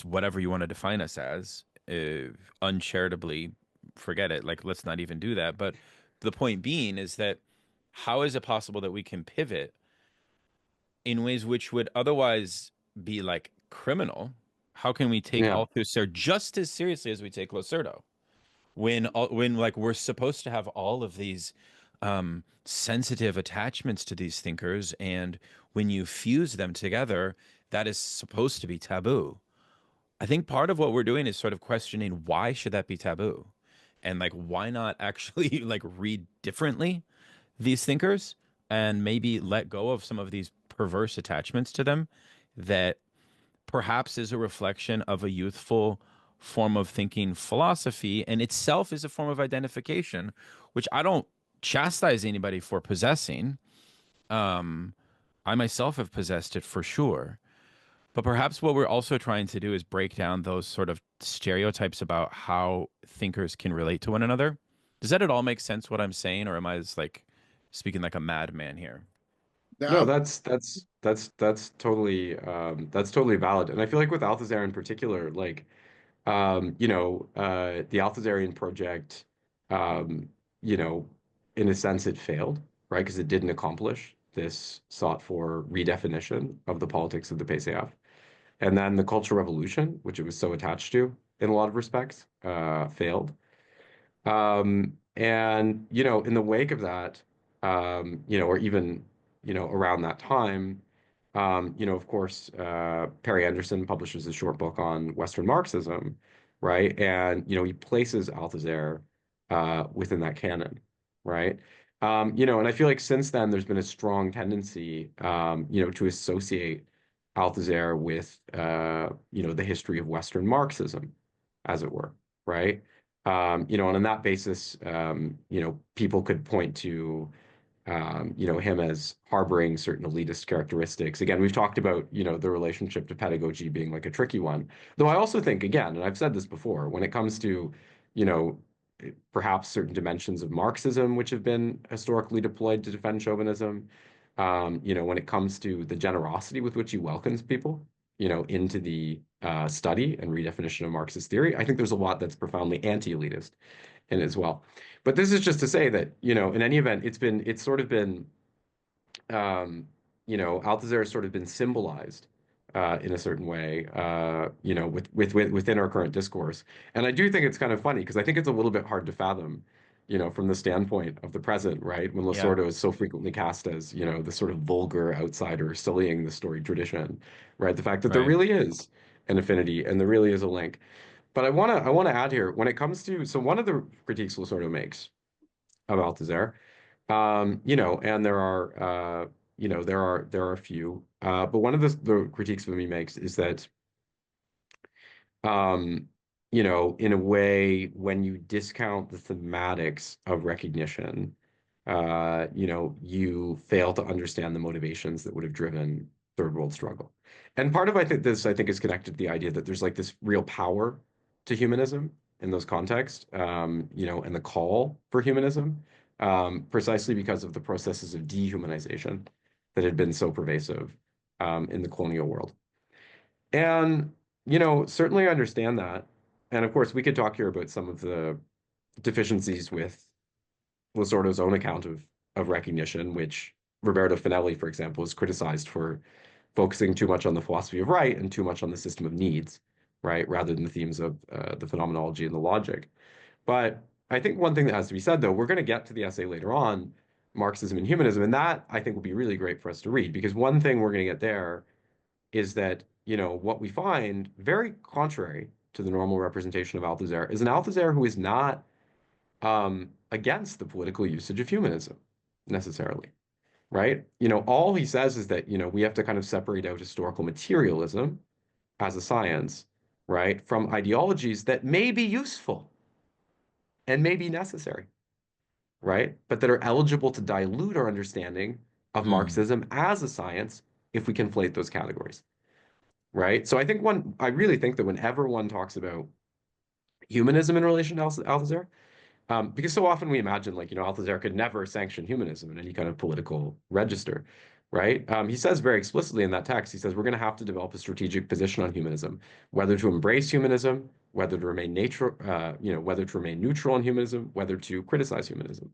whatever you want to define us as, uncharitably, forget it. Like, let's not even do that. But the point being is that how is it possible that we can pivot in ways which would otherwise be like criminal? How can we take Yeah. Althusser just as seriously as we take Lacerda? When like we're supposed to have all of these sensitive attachments to these thinkers, and when you fuse them together, that is supposed to be taboo. I think part of what we're doing is sort of questioning why should that be taboo? And like why not actually like read differently these thinkers and maybe let go of some of these perverse attachments to them that perhaps is a reflection of a youthful form of thinking philosophy and itself is a form of identification, which I don't chastise anybody for possessing. I myself have possessed it for sure. But perhaps what we're also trying to do is break down those sort of stereotypes about how thinkers can relate to one another. Does that at all make sense what I'm saying, or am I just like speaking like a madman here? No, Now, that's totally valid. And I feel like with Althusser in particular, like the Althusserian project, um, you know, in a sense it failed, right? Because it didn't accomplish this sought for redefinition of the politics of the PCF. And then the Cultural Revolution, which it was so attached to in a lot of respects, failed. And, in the wake of that, or even, around that time, of course, Perry Anderson publishes a short book on Western Marxism, right? And, he places Althusser within that canon, right? And I feel like since then there's been a strong tendency, to associate Althusser with, the history of Western Marxism, as it were, right? And on that basis, people could point to, him as harboring certain elitist characteristics. Again, we've talked about, the relationship to pedagogy being like a tricky one. Though I also think, again, and I've said this before, when it comes to, you know, perhaps certain dimensions of Marxism, which have been historically deployed to defend chauvinism, when it comes to the generosity with which he welcomes people, into the study and redefinition of Marxist theory, I think there's a lot that's profoundly anti-elitist in it as well. But this is just to say that, in any event, it's sort of been, Althusser has sort of been symbolized in a certain way, within our current discourse. And I do think it's kind of funny because I think it's a little bit hard to fathom, from the standpoint of the present, right? When Yeah. Lasorda is so frequently cast as, the sort of vulgar outsider sullying the storied tradition, right? The fact that there Right. really is an affinity and there really is a link. But I wanna add here when it comes to one of the critiques Lasorda makes of Althusser, and there are a few, but one of the critiques that he makes is that, um, in a way, when you discount the thematics of recognition, you fail to understand the motivations that would have driven third world struggle. And part of I think is connected to the idea that there's like this real power to humanism in those contexts, and the call for humanism, precisely because of the processes of dehumanization that had been so pervasive, in the colonial world. And, you know, certainly I understand that. And of course, we could talk here about some of the deficiencies with Lasordo's own account of recognition, which Roberto Finelli, for example, is criticized for focusing too much on the philosophy of right and too much on the system of needs, right, rather than the themes of the phenomenology and the logic. But I think one thing that has to be said, though, we're going to get to the essay later on, Marxism and Humanism, and that I think will be really great for us to read, because one thing we're going to get there is that, you know, what we find very contrary to the normal representation of Althusser is an Althusser who is not against the political usage of humanism necessarily, right? You know, all he says is that, you know, we have to kind of separate out historical materialism as a science, right, from ideologies that may be useful and may be necessary, right, but that are eligible to dilute our understanding of Marxism as a science if we conflate those categories, right? So I really think that whenever one talks about humanism in relation to Althusser, because so often we imagine, like, you know, Althusser could never sanction humanism in any kind of political register, right? He says very explicitly in that text, he says, we're going to have to develop a strategic position on humanism, whether to embrace humanism, whether to remain whether to remain neutral on humanism, whether to criticize humanism,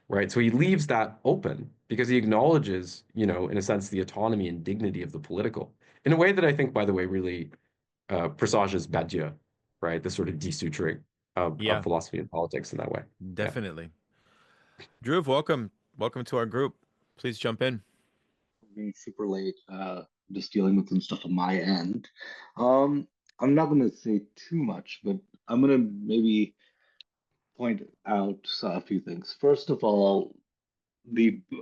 right? So he leaves that open because he acknowledges, you know, in a sense, the autonomy and dignity of the political in a way that I think, by the way, really presages Badiou, right? The sort of desuturing of Yeah, philosophy and politics in that way. definitely. Drew, welcome. Welcome to our group. Please jump in. Being super late, just dealing with some stuff on my end. I'm not going to say too much, but I'm going to maybe point out a few things. First of all,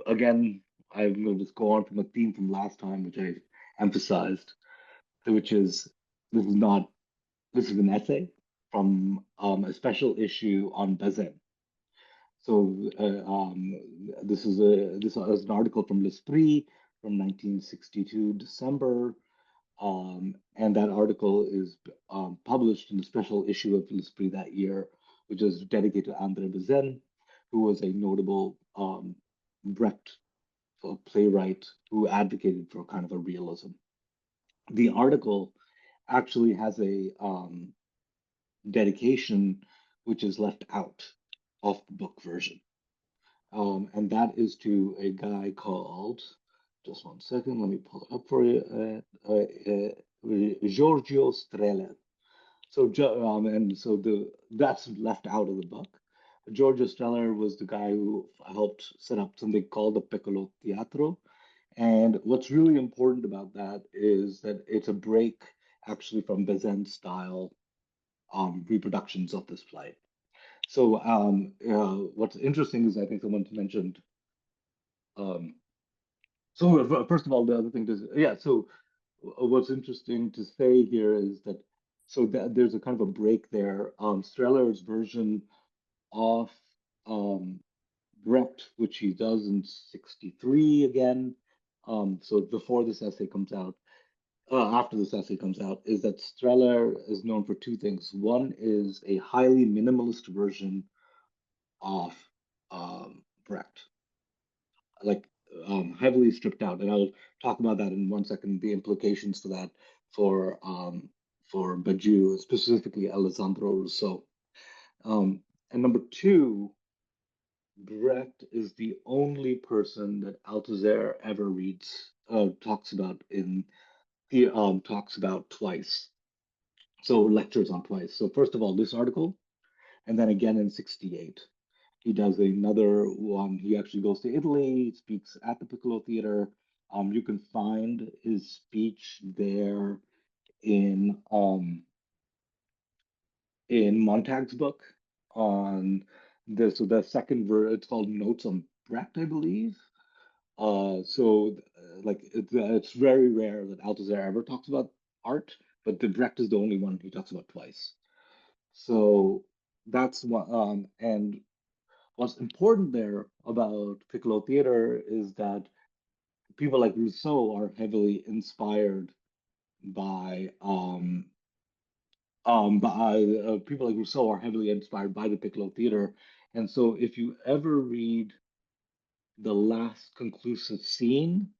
again, I'm going to just go on from a theme from last time, which I emphasized, which is this is an essay from a special issue on Bazin. So this is an article from L'Esprit from 1962 December, and that article is published in a special issue of L'Esprit that year, which is dedicated to André Bazin, who was a notable Brecht playwright who advocated for kind of a realism. The article actually has a dedication which is left out of the book version. And that is to a guy called, just one second, let me pull it up for you, Giorgio Streller. So, that's left out of the book. Giorgio Streller was the guy who helped set up something called the Piccolo Teatro. And what's really important about that is that it's a break actually from Bazin style reproductions of this play. So what's interesting is I think someone mentioned. So first of all, the other thing is, so what's interesting to say here is that there's a kind of a break there. Streller's version of Brecht, which he does in 63 again. So before this essay comes out, after this essay comes out, is that Streller is known for two things. One is a highly minimalist version of Brecht, like heavily stripped out, and I'll talk about that in 1 second. The implications for that for Badiou, specifically Alessandro Rousseau. And number two, Brecht is the only person that Althusser ever talks about twice. So lectures on twice. So first of all, this article, and then again in 68. He does another one. He actually goes to Italy, speaks at the Piccolo Theater. You can find his speech there in Montag's book on the second it's called Notes on Brecht, I believe. It's very rare that Althusser ever talks about art, but the Brecht is the only one he talks about twice. So that's one. And what's important there about Piccolo Theater is that people like Rousseau are heavily inspired by people like Rousseau are heavily inspired by the Piccolo Theater. And so if you ever read the last conclusive scene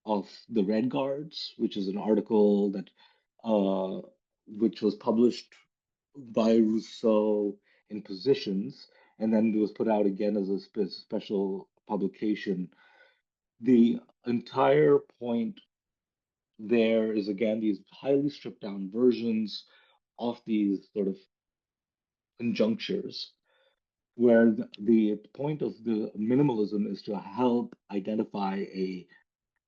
of the Red Guards, which is an article that which was published by Rousseau in Positions, and then it was put out again as a special publication. The entire point there is, again, these highly stripped down versions of these sort of conjunctures, where the point of the minimalism is to help identify a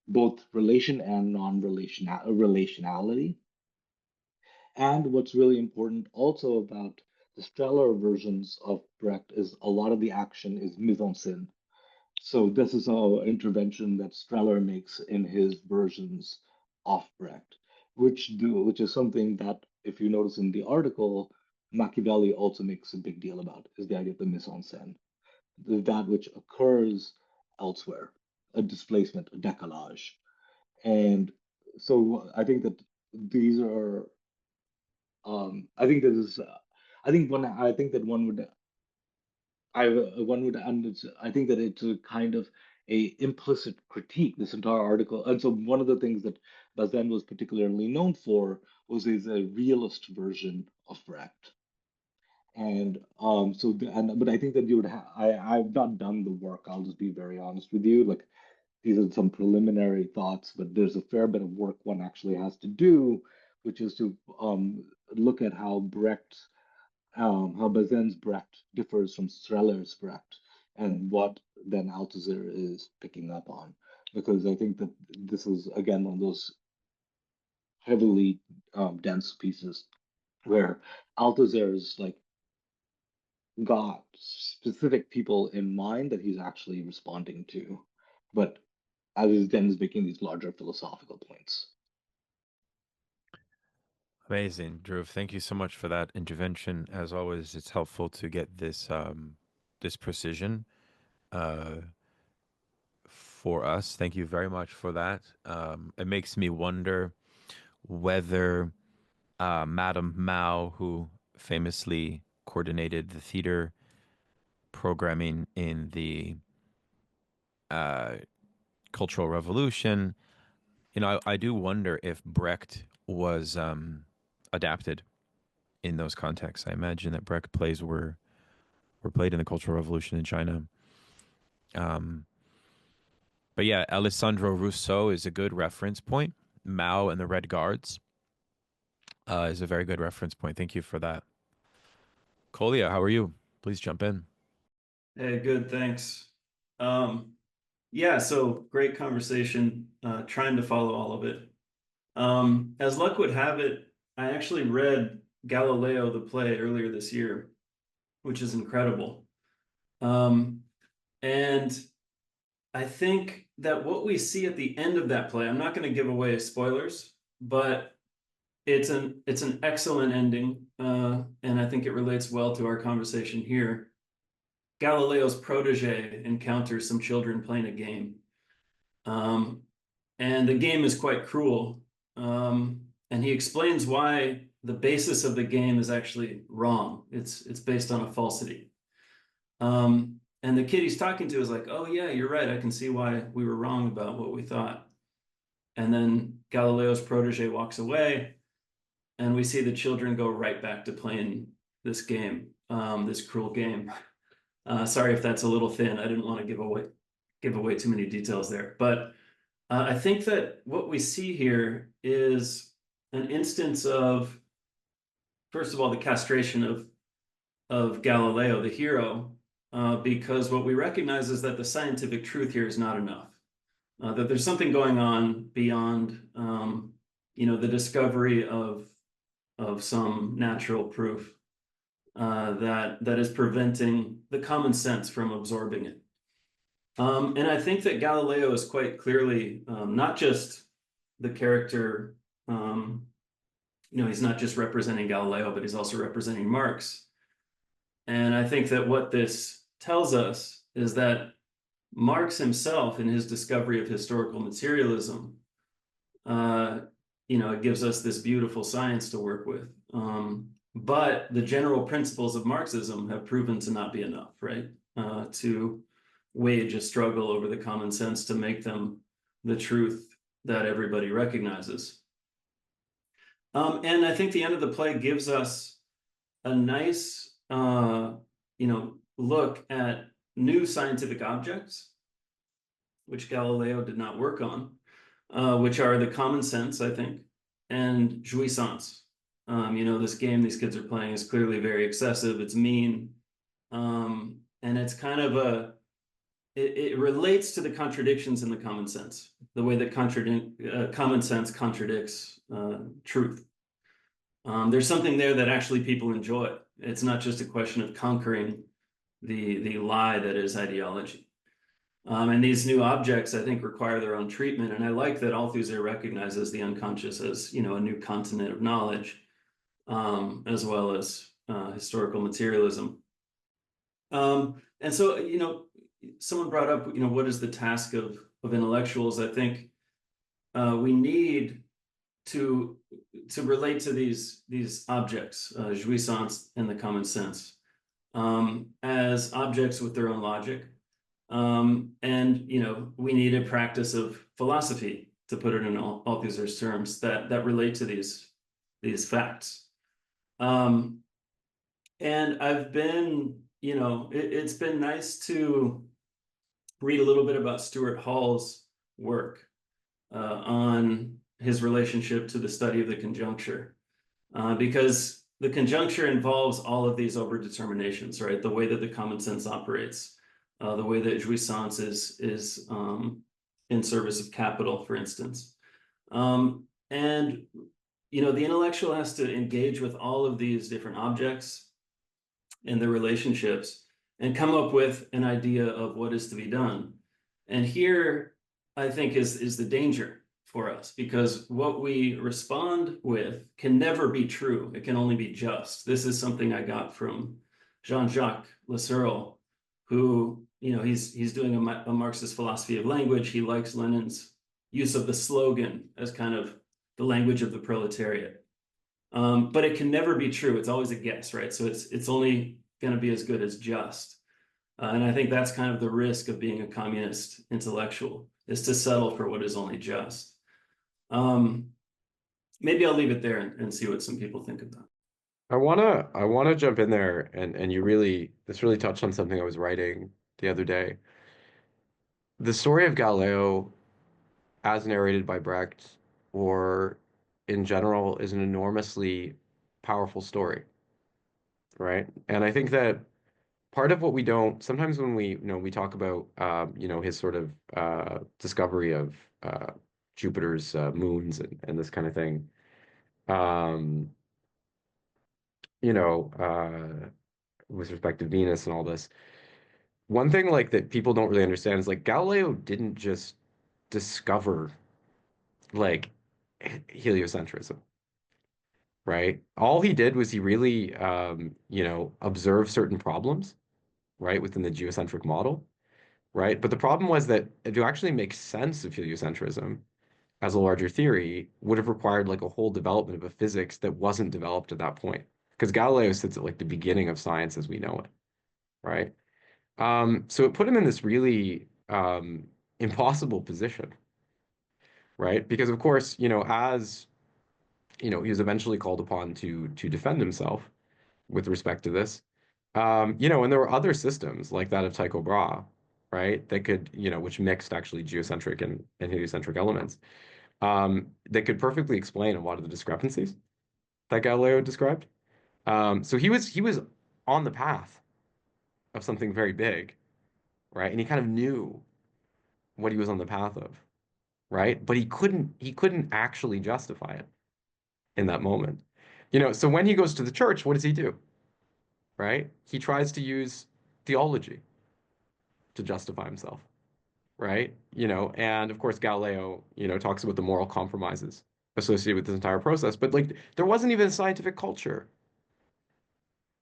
both relation and non-relation relationality. And what's really important also about the Streller versions of Brecht is a lot of the action is mise en scène. So this is an intervention that Streller makes in his versions of Brecht, which is something that, if you notice in the article, Machiavelli also makes a big deal about, is the idea of the mise en scène, that which occurs elsewhere, a displacement, a décalage. And so I think that these are, I think that is, I think that one would, I think that it's a kind of a implicit critique, this entire article. And so one of the things that Bazin was particularly known for was his a realist version of Brecht. And but I think that you would I've not done the work, I'll just be very honest with you. Like, these are some preliminary thoughts, but there's a fair bit of work one actually has to do, which is to look at how Bazin's Brecht differs from Streller's Brecht, and what then Althusser is picking up on. Because I think that this is, again, one of those heavily dense pieces where Althusser is like got specific people in mind that he's actually responding to, but as then is making these larger philosophical points. Amazing, Dhruv. Thank you so much for that intervention. As always, it's helpful to get this this precision for us. Thank you very much for that. It makes me wonder whether Madame Mao, who famously coordinated the theater programming in the Cultural Revolution, you know, I do wonder if Brecht was adapted in those contexts. I imagine that Brecht plays were played in the Cultural Revolution in China. But yeah, Alessandro Rousseau is a good reference point. Mao and the Red Guards is a very good reference point. Thank you for that. Kolia, how are you? Please jump in. Hey, good, thanks. Yeah, so great conversation, trying to follow all of it. As luck would have it, I actually read Galileo the play earlier this year, which is incredible. And I think that what we see at the end of that play, I'm not going to give away spoilers, but it's an excellent ending, and I think it relates well to our conversation here. Galileo's protege encounters some children playing a game, and the game is quite cruel, and he explains why the basis of the game is actually wrong. It's based on a falsity. And the kid he's talking to is like, oh yeah, you're right. I can see why we were wrong about what we thought. And then Galileo's protege walks away, and we see the children go right back to playing this game, this cruel game. Sorry if that's a little thin. I didn't want to give away too many details there. But I think that what we see here is an instance of, first of all, the castration of Galileo, the hero, because what we recognize is that the scientific truth here is not enough, that there's something going on beyond, the discovery of some natural proof that is preventing the common sense from absorbing it. And I think that Galileo is quite clearly not just the character, he's not just representing Galileo, but he's also representing Marx. And I think that what this tells us is that Marx himself, in his discovery of historical materialism, it gives us this beautiful science to work with. But the general principles of Marxism have proven to not be enough, right? To wage a struggle over the common sense to make them the truth that everybody recognizes. And I think the end of the play gives us a nice, look at new scientific objects, which Galileo did not work on, which are the common sense, I think, and jouissance. This game these kids are playing is clearly very excessive. It's mean, and it's kind of it relates to the contradictions in the common sense, the way that common sense contradicts truth. There's something there that actually people enjoy. It's not just a question of conquering the lie that is ideology. And these new objects, I think, require their own treatment. And I like that Althusser recognizes the unconscious as, a new continent of knowledge, as well as historical materialism. And so, someone brought up, what is the task of intellectuals? I think we need to relate to these objects, jouissance and the common sense, as objects with their own logic. And we need a practice of philosophy, to put it in Althusser's terms, that relate to these facts. And I've been, it's been nice to read a little bit about Stuart Hall's work on his relationship to the study of the conjuncture, because the conjuncture involves all of these overdeterminations, right? The way that the common sense operates, the way that jouissance is in service of capital, for instance. And, the intellectual has to engage with all of these different objects and their relationships and come up with an idea of what is to be done. And here, I think, is the danger for us, because what we respond with can never be true. It can only be just. This is something I got from Jean-Jacques Lasserre, who, he's doing a Marxist philosophy of language. He likes Lenin's use of the slogan as kind of the language of the proletariat. But it can never be true. It's always a guess, right? So it's only going to be as good as just. And I think that's kind of the risk of being a communist intellectual, is to settle for what is only just. Maybe I'll leave it there and see what some people think of that. I wanna jump in there, and this really touched on something I was writing the other day. The story of Galileo, as narrated by Brecht, or in general, is an enormously powerful story, right? And I think that part of what we don't sometimes, when we talk about his sort of discovery of Jupiter's moons and this kind of thing, um, with respect to Venus and all this. One thing like that people don't really understand is, like, Galileo didn't just discover like heliocentrism, right? All he did was he really observed certain problems, right, within the geocentric model, right? But the problem was that to actually make sense of heliocentrism as a larger theory would have required like a whole development of a physics that wasn't developed at that point. Because Galileo sits at like the beginning of science as we know it, right? So it put him in this really impossible position, right? Because of course, as he was eventually called upon to defend himself with respect to this, and there were other systems like that of Tycho Brahe, right? That could, which mixed actually geocentric and heliocentric elements, that could perfectly explain a lot of the discrepancies that Galileo described. So he was on the path of something very big, right? And he kind of knew what he was on the path of, right? But he couldn't actually justify it in that moment. So when he goes to the church, what does he do? Right? He tries to use theology to justify himself, right? And of course Galileo, talks about the moral compromises associated with this entire process, but like there wasn't even a scientific culture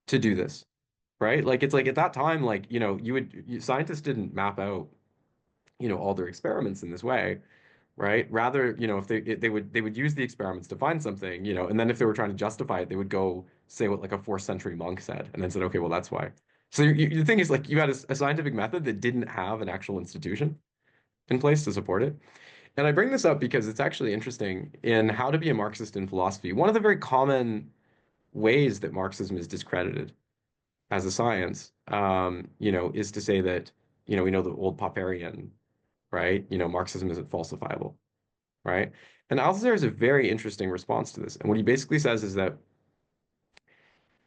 to do this, right? Like it's like at that time, like, scientists didn't map out, all their experiments in this way, right? Rather, if they would use the experiments to find something, and then if they were trying to justify it, they would go say what like a 4th century monk said, and then said, okay, well, that's why. So the thing is, like, you had a scientific method that didn't have an actual institution in place to support it. And I bring this up because it's actually interesting in How to Be a Marxist in Philosophy. One of the very common ways that Marxism is discredited as a science, is to say that, we know the old Popperian, right? Marxism isn't falsifiable, right? And Althusser has a very interesting response to this. And what he basically says is that,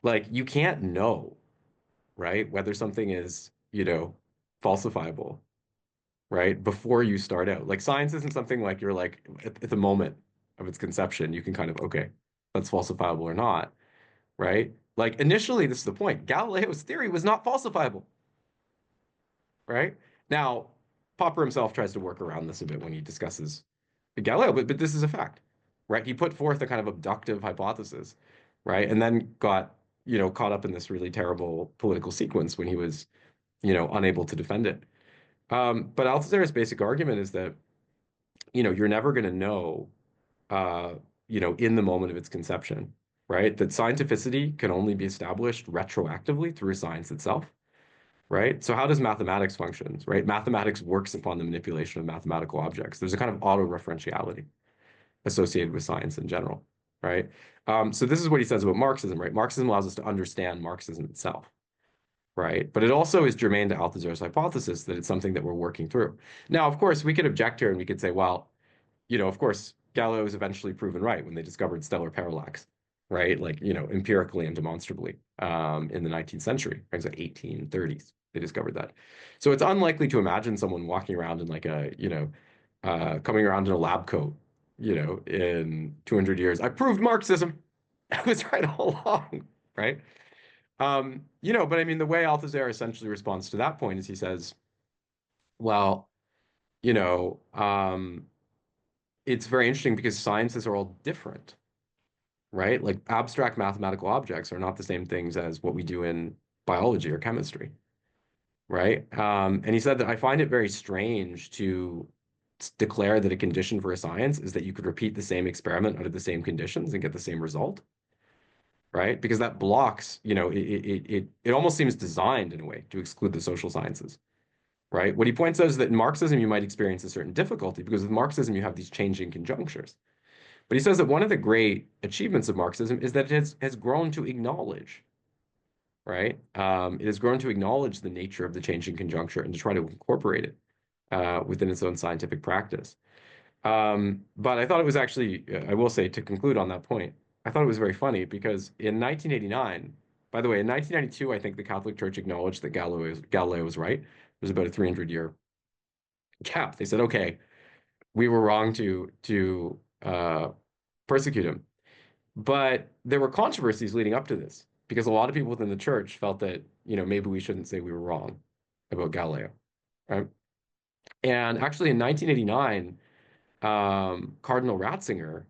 like, you can't know, right, whether something is, falsifiable, right, before you start out. Like, science isn't something like you're like, at the moment of its conception, you can kind of, okay, that's falsifiable or not, right? Like, initially, this is the point. Galileo's theory was not falsifiable, right? Now, Popper himself tries to work around this a bit when he discusses Galileo, but this is a fact, right? He put forth a kind of abductive hypothesis, right? And then got, caught up in this really terrible political sequence when he was, unable to defend it. But Althusser's basic argument is that, you're never going to know, in the moment of its conception, right? That scientificity can only be established retroactively through science itself, right? So how does mathematics function, right? Mathematics works upon the manipulation of mathematical objects. There's a kind of autoreferentiality associated with science in general, right? So this is what he says about Marxism, right? Marxism allows us to understand Marxism itself, right? But it also is germane to Althusser's hypothesis that it's something that we're working through. Now, of course, we could object here and we could say, well, of course, Galileo was eventually proven right when they discovered stellar parallax, right? Like, empirically and demonstrably in the 19th century, right? It's like 1830s, they discovered that. So it's unlikely to imagine someone walking around in like a, coming around in a lab coat, in 200 years. I proved Marxism. I was right all along, right? But I mean, the way Althusser essentially responds to that point is he says, well, it's very interesting because sciences are all different, right? Like abstract mathematical objects are not the same things as what we do in biology or chemistry, right? And he said that I find it very strange to declare that a condition for a science is that you could repeat the same experiment under the same conditions and get the same result, right? Because that blocks, it almost seems designed in a way to exclude the social sciences, right? What he points out is that in Marxism, you might experience a certain difficulty because with Marxism, you have these changing conjunctures. But he says that one of the great achievements of Marxism is that it has grown to acknowledge, right? It has grown to acknowledge the nature of the changing conjuncture and to try to incorporate it within its own scientific practice. But I thought it was actually, I will say, to conclude on that point, I thought it was very funny because in 1989, by the way, in 1992, I think the Catholic Church acknowledged that Galileo was right. There's about a 300-year gap. They said, okay, we were wrong to persecute him. But there were controversies leading up to this because a lot of people within the church felt that, maybe we shouldn't say we were wrong about Galileo, right? And actually in 1989, Cardinal Ratzinger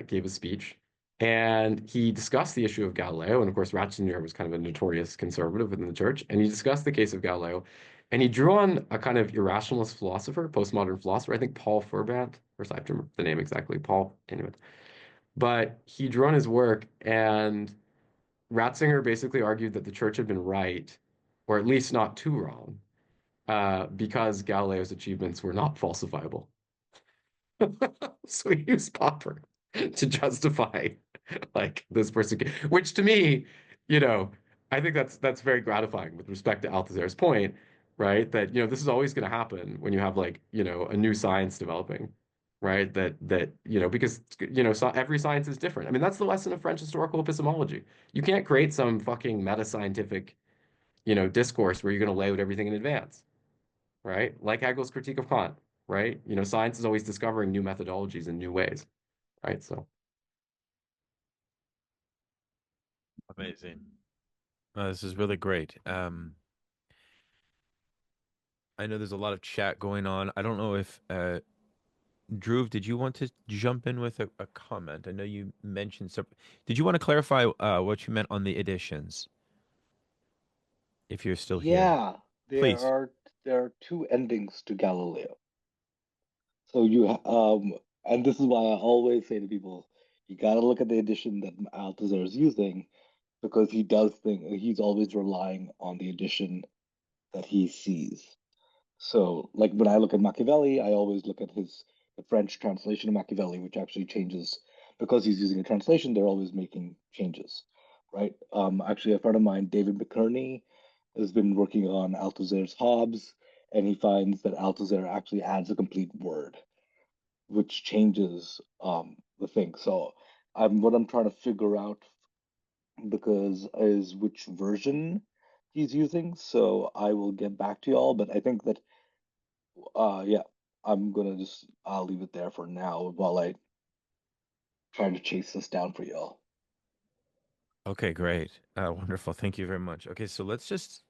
gave a speech and he discussed the issue of Galileo. And of course, Ratzinger was kind of a notorious conservative within the church. And he discussed the case of Galileo. And he drew on a kind of irrationalist philosopher, postmodern philosopher, I think Paul Furbat, or I have to remember the name exactly, Paul, anyway. But he drew on his work, and Ratzinger basically argued that the church had been right, or at least not too wrong, because Galileo's achievements were not falsifiable. So he used Popper to justify like this persecution, which to me, I think that's very gratifying with respect to Althusser's point, right? That this is always going to happen when you have like a new science developing, right? That because so every science is different. I mean, that's the lesson of French historical epistemology. You can't create some fucking meta-scientific discourse where you're going to lay out everything in advance, right? Like Hegel's critique of Kant, right? Science is always discovering new methodologies and new ways, right? So amazing. This is really great. I know there's a lot of chat going on. I don't know if Drew, did you want to jump in with a comment? I know you mentioned some. Did you want to clarify what you meant on the editions? If you're still here, Yeah, please. there are two endings to Galileo. So and this is why I always say to people, you got to look at the edition that Althusser is using, because he does think he's always relying on the edition that he sees. So, like when I look at Machiavelli, I always look at his the French translation of Machiavelli, which actually changes because he's using a translation. They're always making changes, right? Actually, a friend of mine, David McKerney, has been working on Althusser's Hobbes, and he finds that Althusser actually adds a complete word, which changes the thing. So what I'm trying to figure out because is which version he's using. So I will get back to y'all, but I think that yeah, I'll leave it there for now while I try to chase this down for y'all. Okay, great. Wonderful. Thank you very much. Okay, so let's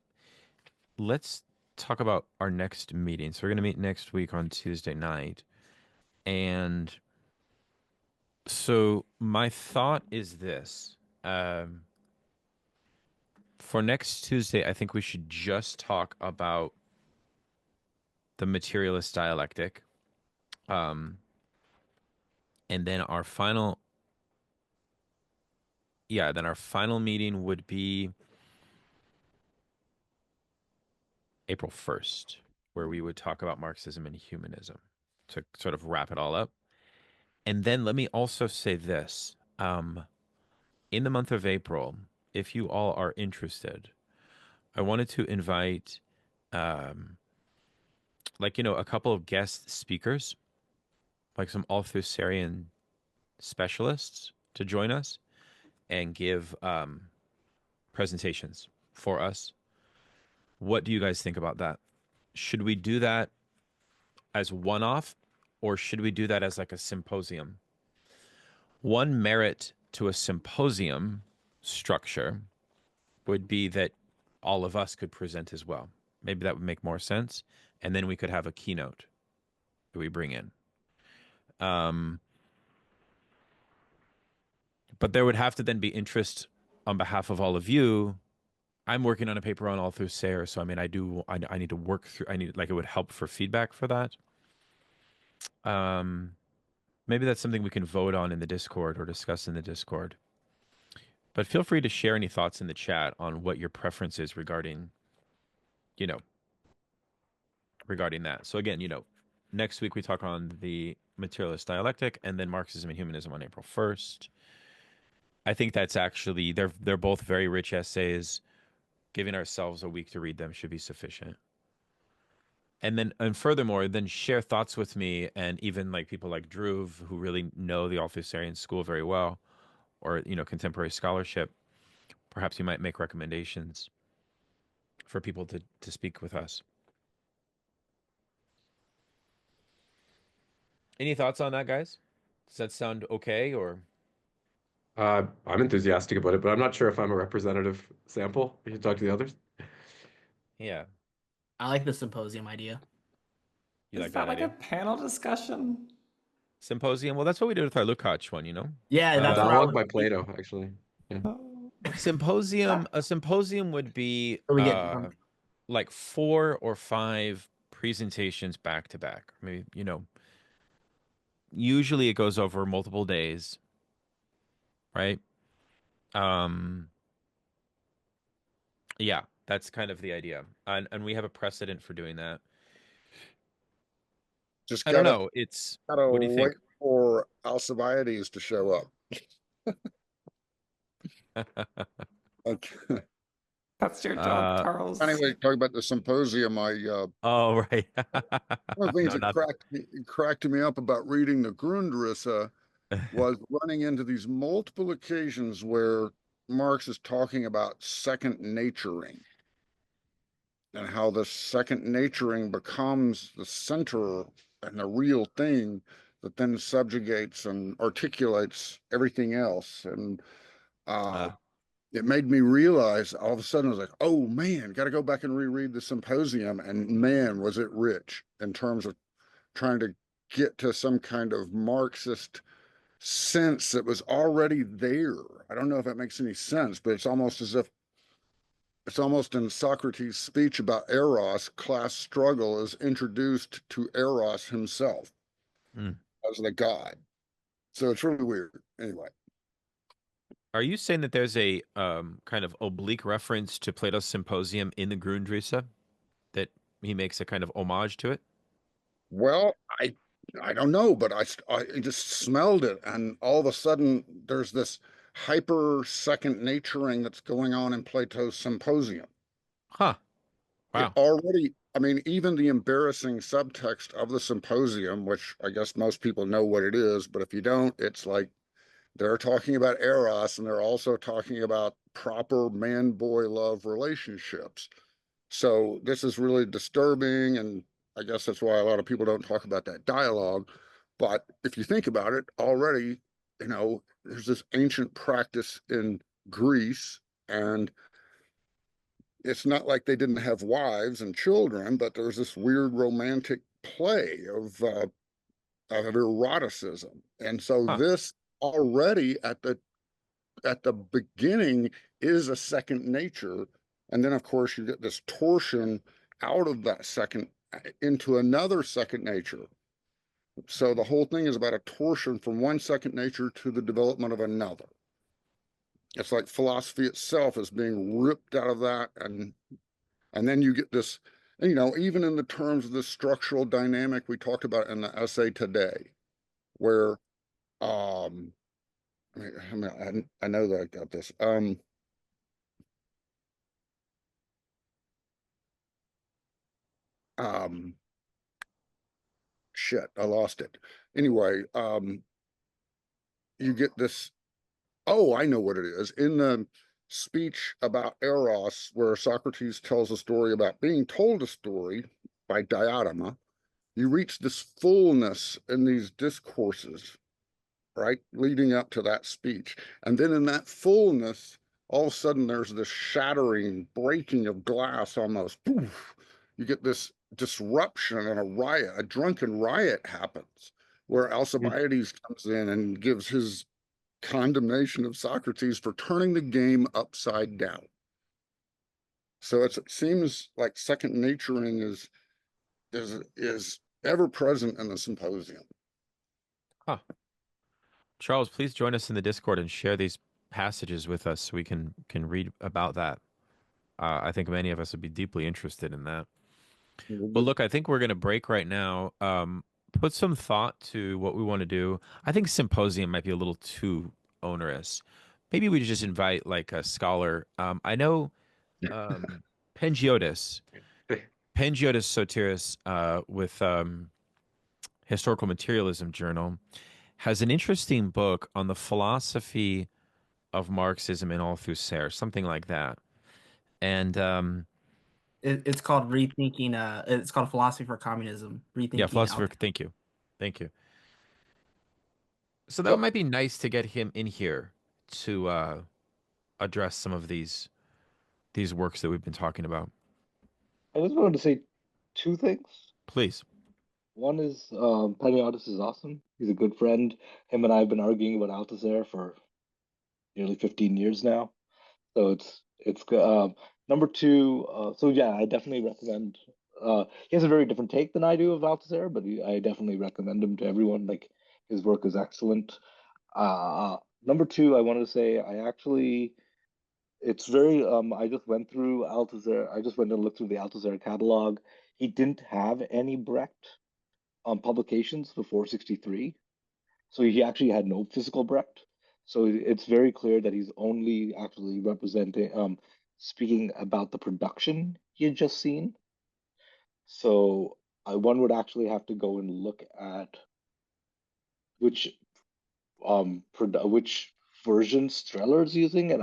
talk about our next meeting. So we're going to meet next week on Tuesday night. And so my thought is this. For next Tuesday, I think we should just talk about the materialist dialectic. And then our final meeting would be April 1st, where we would talk about Marxism and humanism to sort of wrap it all up. And then let me also say this. In the month of April, if you all are interested, I wanted to invite a couple of guest speakers, like some Althusserian specialists to join us and give presentations for us. What do you guys think about that? Should we do that as one-off, or should we do that as like a symposium? One merit to a symposium structure would be that all of us could present as well. Maybe that would make more sense. And then we could have a keynote that we bring in. But there would have to then be interest on behalf of all of you. I'm working on a paper on Althusser, so I mean, I need to work through. It would help for feedback for that. Maybe that's something we can vote on in the Discord or discuss in the Discord. But feel free to share any thoughts in the chat on what your preference is regarding that. So again, next week we talk on the materialist dialectic, and then Marxism and humanism on April 1st. I think that's actually they're both very rich essays. Giving ourselves a week to read them should be sufficient. And furthermore, then share thoughts with me, and even like people like Drew, who really know the Althusserian school very well, or contemporary scholarship. Perhaps you might make recommendations for people to speak with us. Any thoughts on that, guys? Does that sound okay, or? I'm enthusiastic about it, but I'm not sure if I'm a representative sample. You should talk to the others. Yeah. I like the symposium idea. You Is like that that like idea? a panel discussion? Symposium? Well, that's what we did with our Lukács one, Yeah, that's I what I like was my Plato, actually. Yeah. Symposium. A symposium would be we get like 4 or 5 presentations back to back. Maybe, usually it goes over multiple days, right? Yeah, that's kind of the idea. And we have a precedent for doing that. Just I don't gotta know. It's gotta what do you wait think? for Alcibiades to show up. Okay. That's your job, Charles. Anyway, talking about the symposium, Oh, right. one of the things No, that cracked me up about reading the Grundrisse was running into these multiple occasions where Marx is talking about second naturing and how the second naturing becomes the center and the real thing that then subjugates and articulates everything else. And it made me realize all of a sudden I was like, oh man, got to go back and reread the symposium. And man, was it rich in terms of trying to get to some kind of Marxist sense that was already there. I don't know if that makes any sense, but it's almost as if it's almost in Socrates' speech about Eros, class struggle is introduced to Eros himself as the god. So it's really weird. Anyway. Are you saying that there's a kind of oblique reference to Plato's Symposium in the Grundrisse, that he makes a kind of homage to it? Well, I don't know, but I just smelled it, and all of a sudden there's this hyper second naturing that's going on in Plato's Symposium. Huh. It Wow. already, I mean, even the embarrassing subtext of the Symposium, which I guess most people know what it is, but if you don't, it's like they're talking about eros, and they're also talking about proper man-boy love relationships. So this is really disturbing, and I guess that's why a lot of people don't talk about that dialogue. But if you think about it, already, there's this ancient practice in Greece, and it's not like they didn't have wives and children, but there's this weird romantic play of eroticism. And so Huh. this already at the beginning is a second nature. And then, of course, you get this torsion out of that second into another second nature. So the whole thing is about a torsion from one second nature to the development of another. It's like philosophy itself is being ripped out of that, and then you get this, even in the terms of the structural dynamic we talked about in the essay today, where I know that I got this. Shit, I lost it. Anyway, you get this. Oh, I know what it is. In the speech about Eros, where Socrates tells a story about being told a story by Diotima, you reach this fullness in these discourses, right, leading up to that speech. And then in that fullness, all of a sudden there's this shattering, breaking of glass almost. Poof, you get this disruption and a riot, a drunken riot happens, where Alcibiades comes in and gives his condemnation of Socrates for turning the game upside down. So it seems like second naturing is ever present in the Symposium. Huh. Charles, please join us in the Discord and share these passages with us so we can read about that. I think many of us would be deeply interested in that. But look, I think we're going to break right now. Put some thought to what we want to do. I think symposium might be a little too onerous. Maybe we just invite like a scholar. I know Pangiotis Sotiris with Historical Materialism Journal has an interesting book on the philosophy of Marxism in Althusser, something like that. And It's called rethinking. It's called Philosophy for Communism. Rethinking. yeah, philosopher. Thank you. So that might be nice to get him in here to address some of these works that we've been talking about. I just wanted to say two things. Please. One is Periodis is awesome. He's a good friend. Him and I have been arguing about Althusser for nearly 15 years now. So it's good. Number two, so yeah, I definitely recommend. He has a very different take than I do of Althusser, but I definitely recommend him to everyone. Like his work is excellent. Number two, I wanted to say it's very. I just went through Althusser. I just went and looked through the Althusser catalog. He didn't have any Brecht publications before 63. So he actually had no physical Brecht. So it's very clear that he's only actually representing, speaking about the production he had just seen. So one would actually have to go and look at which version Streller is using, and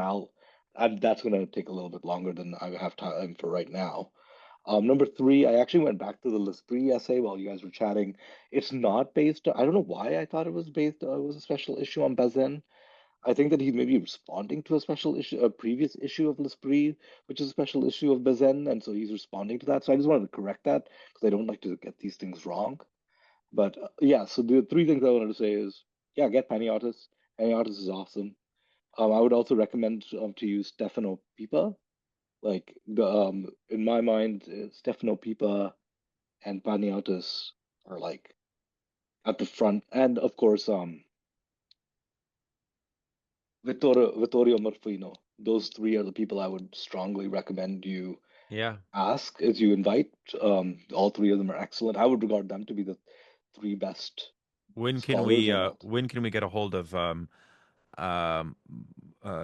that's going to take a little bit longer than I have time for right now. Number three, I actually went back to the L'Esprit essay while you guys were chatting. It's not based. I don't know why I thought it was based. It was a special issue on Bazin. I think that he's maybe responding to a previous issue of L'Esprit, which is a special issue of Bazin, and so he's responding to that. So I just wanted to correct that because I don't like to get these things wrong. But yeah, so the three things I wanted to say is, yeah, get Paniotis. Paniotis is awesome. I would also recommend to use Stefano Pipa. Like in my mind, Stefano Pipa and Paniotis are like at the front, and of course, Vittorio Morfino. Those three are the people I would strongly recommend you Yeah. ask as you invite. All three of them are excellent. I would regard them to be three best When can scholars we or not. when can we get a hold of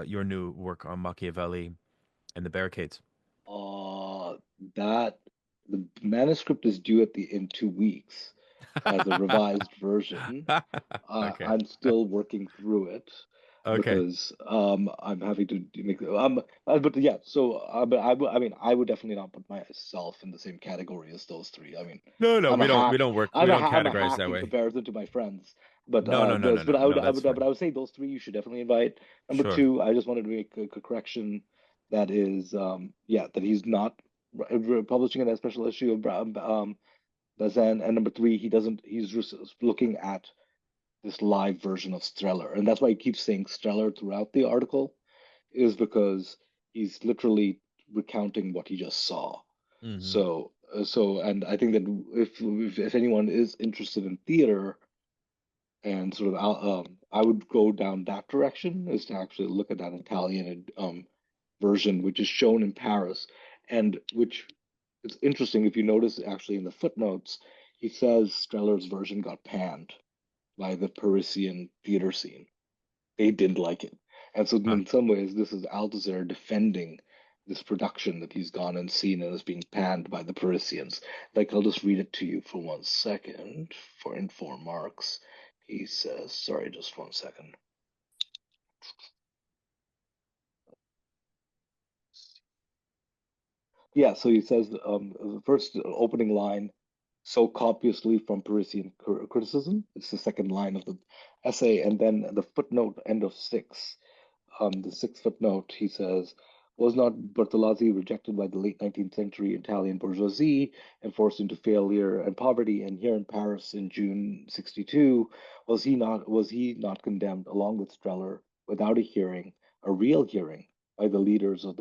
your new work on Machiavelli and the barricades? That the manuscript is due in 2 weeks as a revised version. Okay. I'm still working through it Okay. because I'm having to make but yeah. So but I mean I would definitely not put myself in the same category as those three. I mean No, I'm we a don't hack. we don't work I'm we a don't I'm a categorize hack that in way. comparison to my friends. But No, that's fine. but I would say those three you should definitely invite. Number Sure. two, I just wanted to make a correction that is that he's not publishing in a special issue of Bazin, and number three, he's just looking at this live version of Streller, and that's why he keeps saying Streller throughout the article, is because he's literally recounting what he just saw. Mhm. So and I think that if anyone is interested in theater and sort of I would go down that direction, is to actually look at that Italian version, which is shown in Paris, and which it's interesting if you notice actually in the footnotes, he says Streller's version got panned by the Parisian theater scene. They didn't like it. And so in some ways, this is Althusser defending this production that he's gone and seen and is being panned by the Parisians. Like, I'll just read it to you for 1 second. For Marx, he says, sorry, just 1 second. Yeah, so he says the first opening line, so copiously from Parisian criticism. It's the second line of the essay, and then the footnote, end of 6. The 6th footnote, he says, was not Bertolazzi rejected by the late 19th century Italian bourgeoisie and forced into failure and poverty? And here in Paris in June 62, was he not condemned along with Streller without a real hearing by the leaders of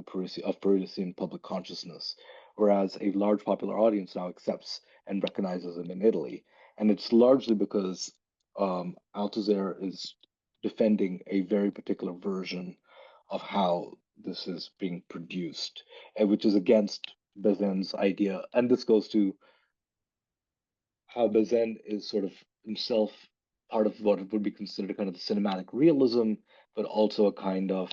Parisian public consciousness, whereas a large popular audience now accepts and recognizes him in Italy? And it's largely because Althusser is defending a very particular version of how this is being produced, and which is against Bazin's idea. And this goes to how Bazin is sort of himself part of what would be considered kind of the cinematic realism, but also a kind of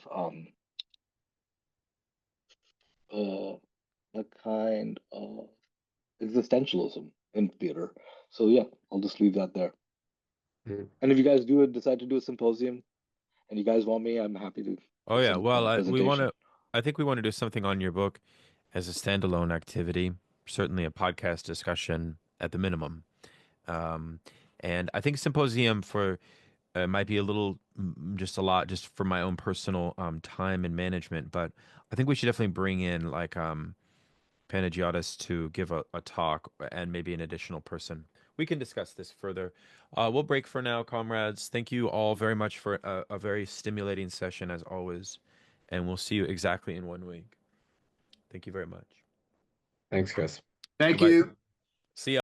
existentialism in theater. So yeah, I'll just leave that there. Mhm. And if you guys decide to do a symposium, and you guys want me, I'm happy to. Oh yeah. Well, presentation. I think we want to do something on your book as a standalone activity, certainly a podcast discussion at the minimum. Um, and I think symposium for might be a little, just a lot, just for my own personal time and management. But I think we should definitely bring in like Panagiotis to give a talk and maybe an additional person. We can discuss this further. We'll break for now, comrades. Thank you all very much for a very stimulating session as always. And we'll see you exactly in 1 week. Thank you very much. Thanks, Chris. Thank Goodbye. you. See ya.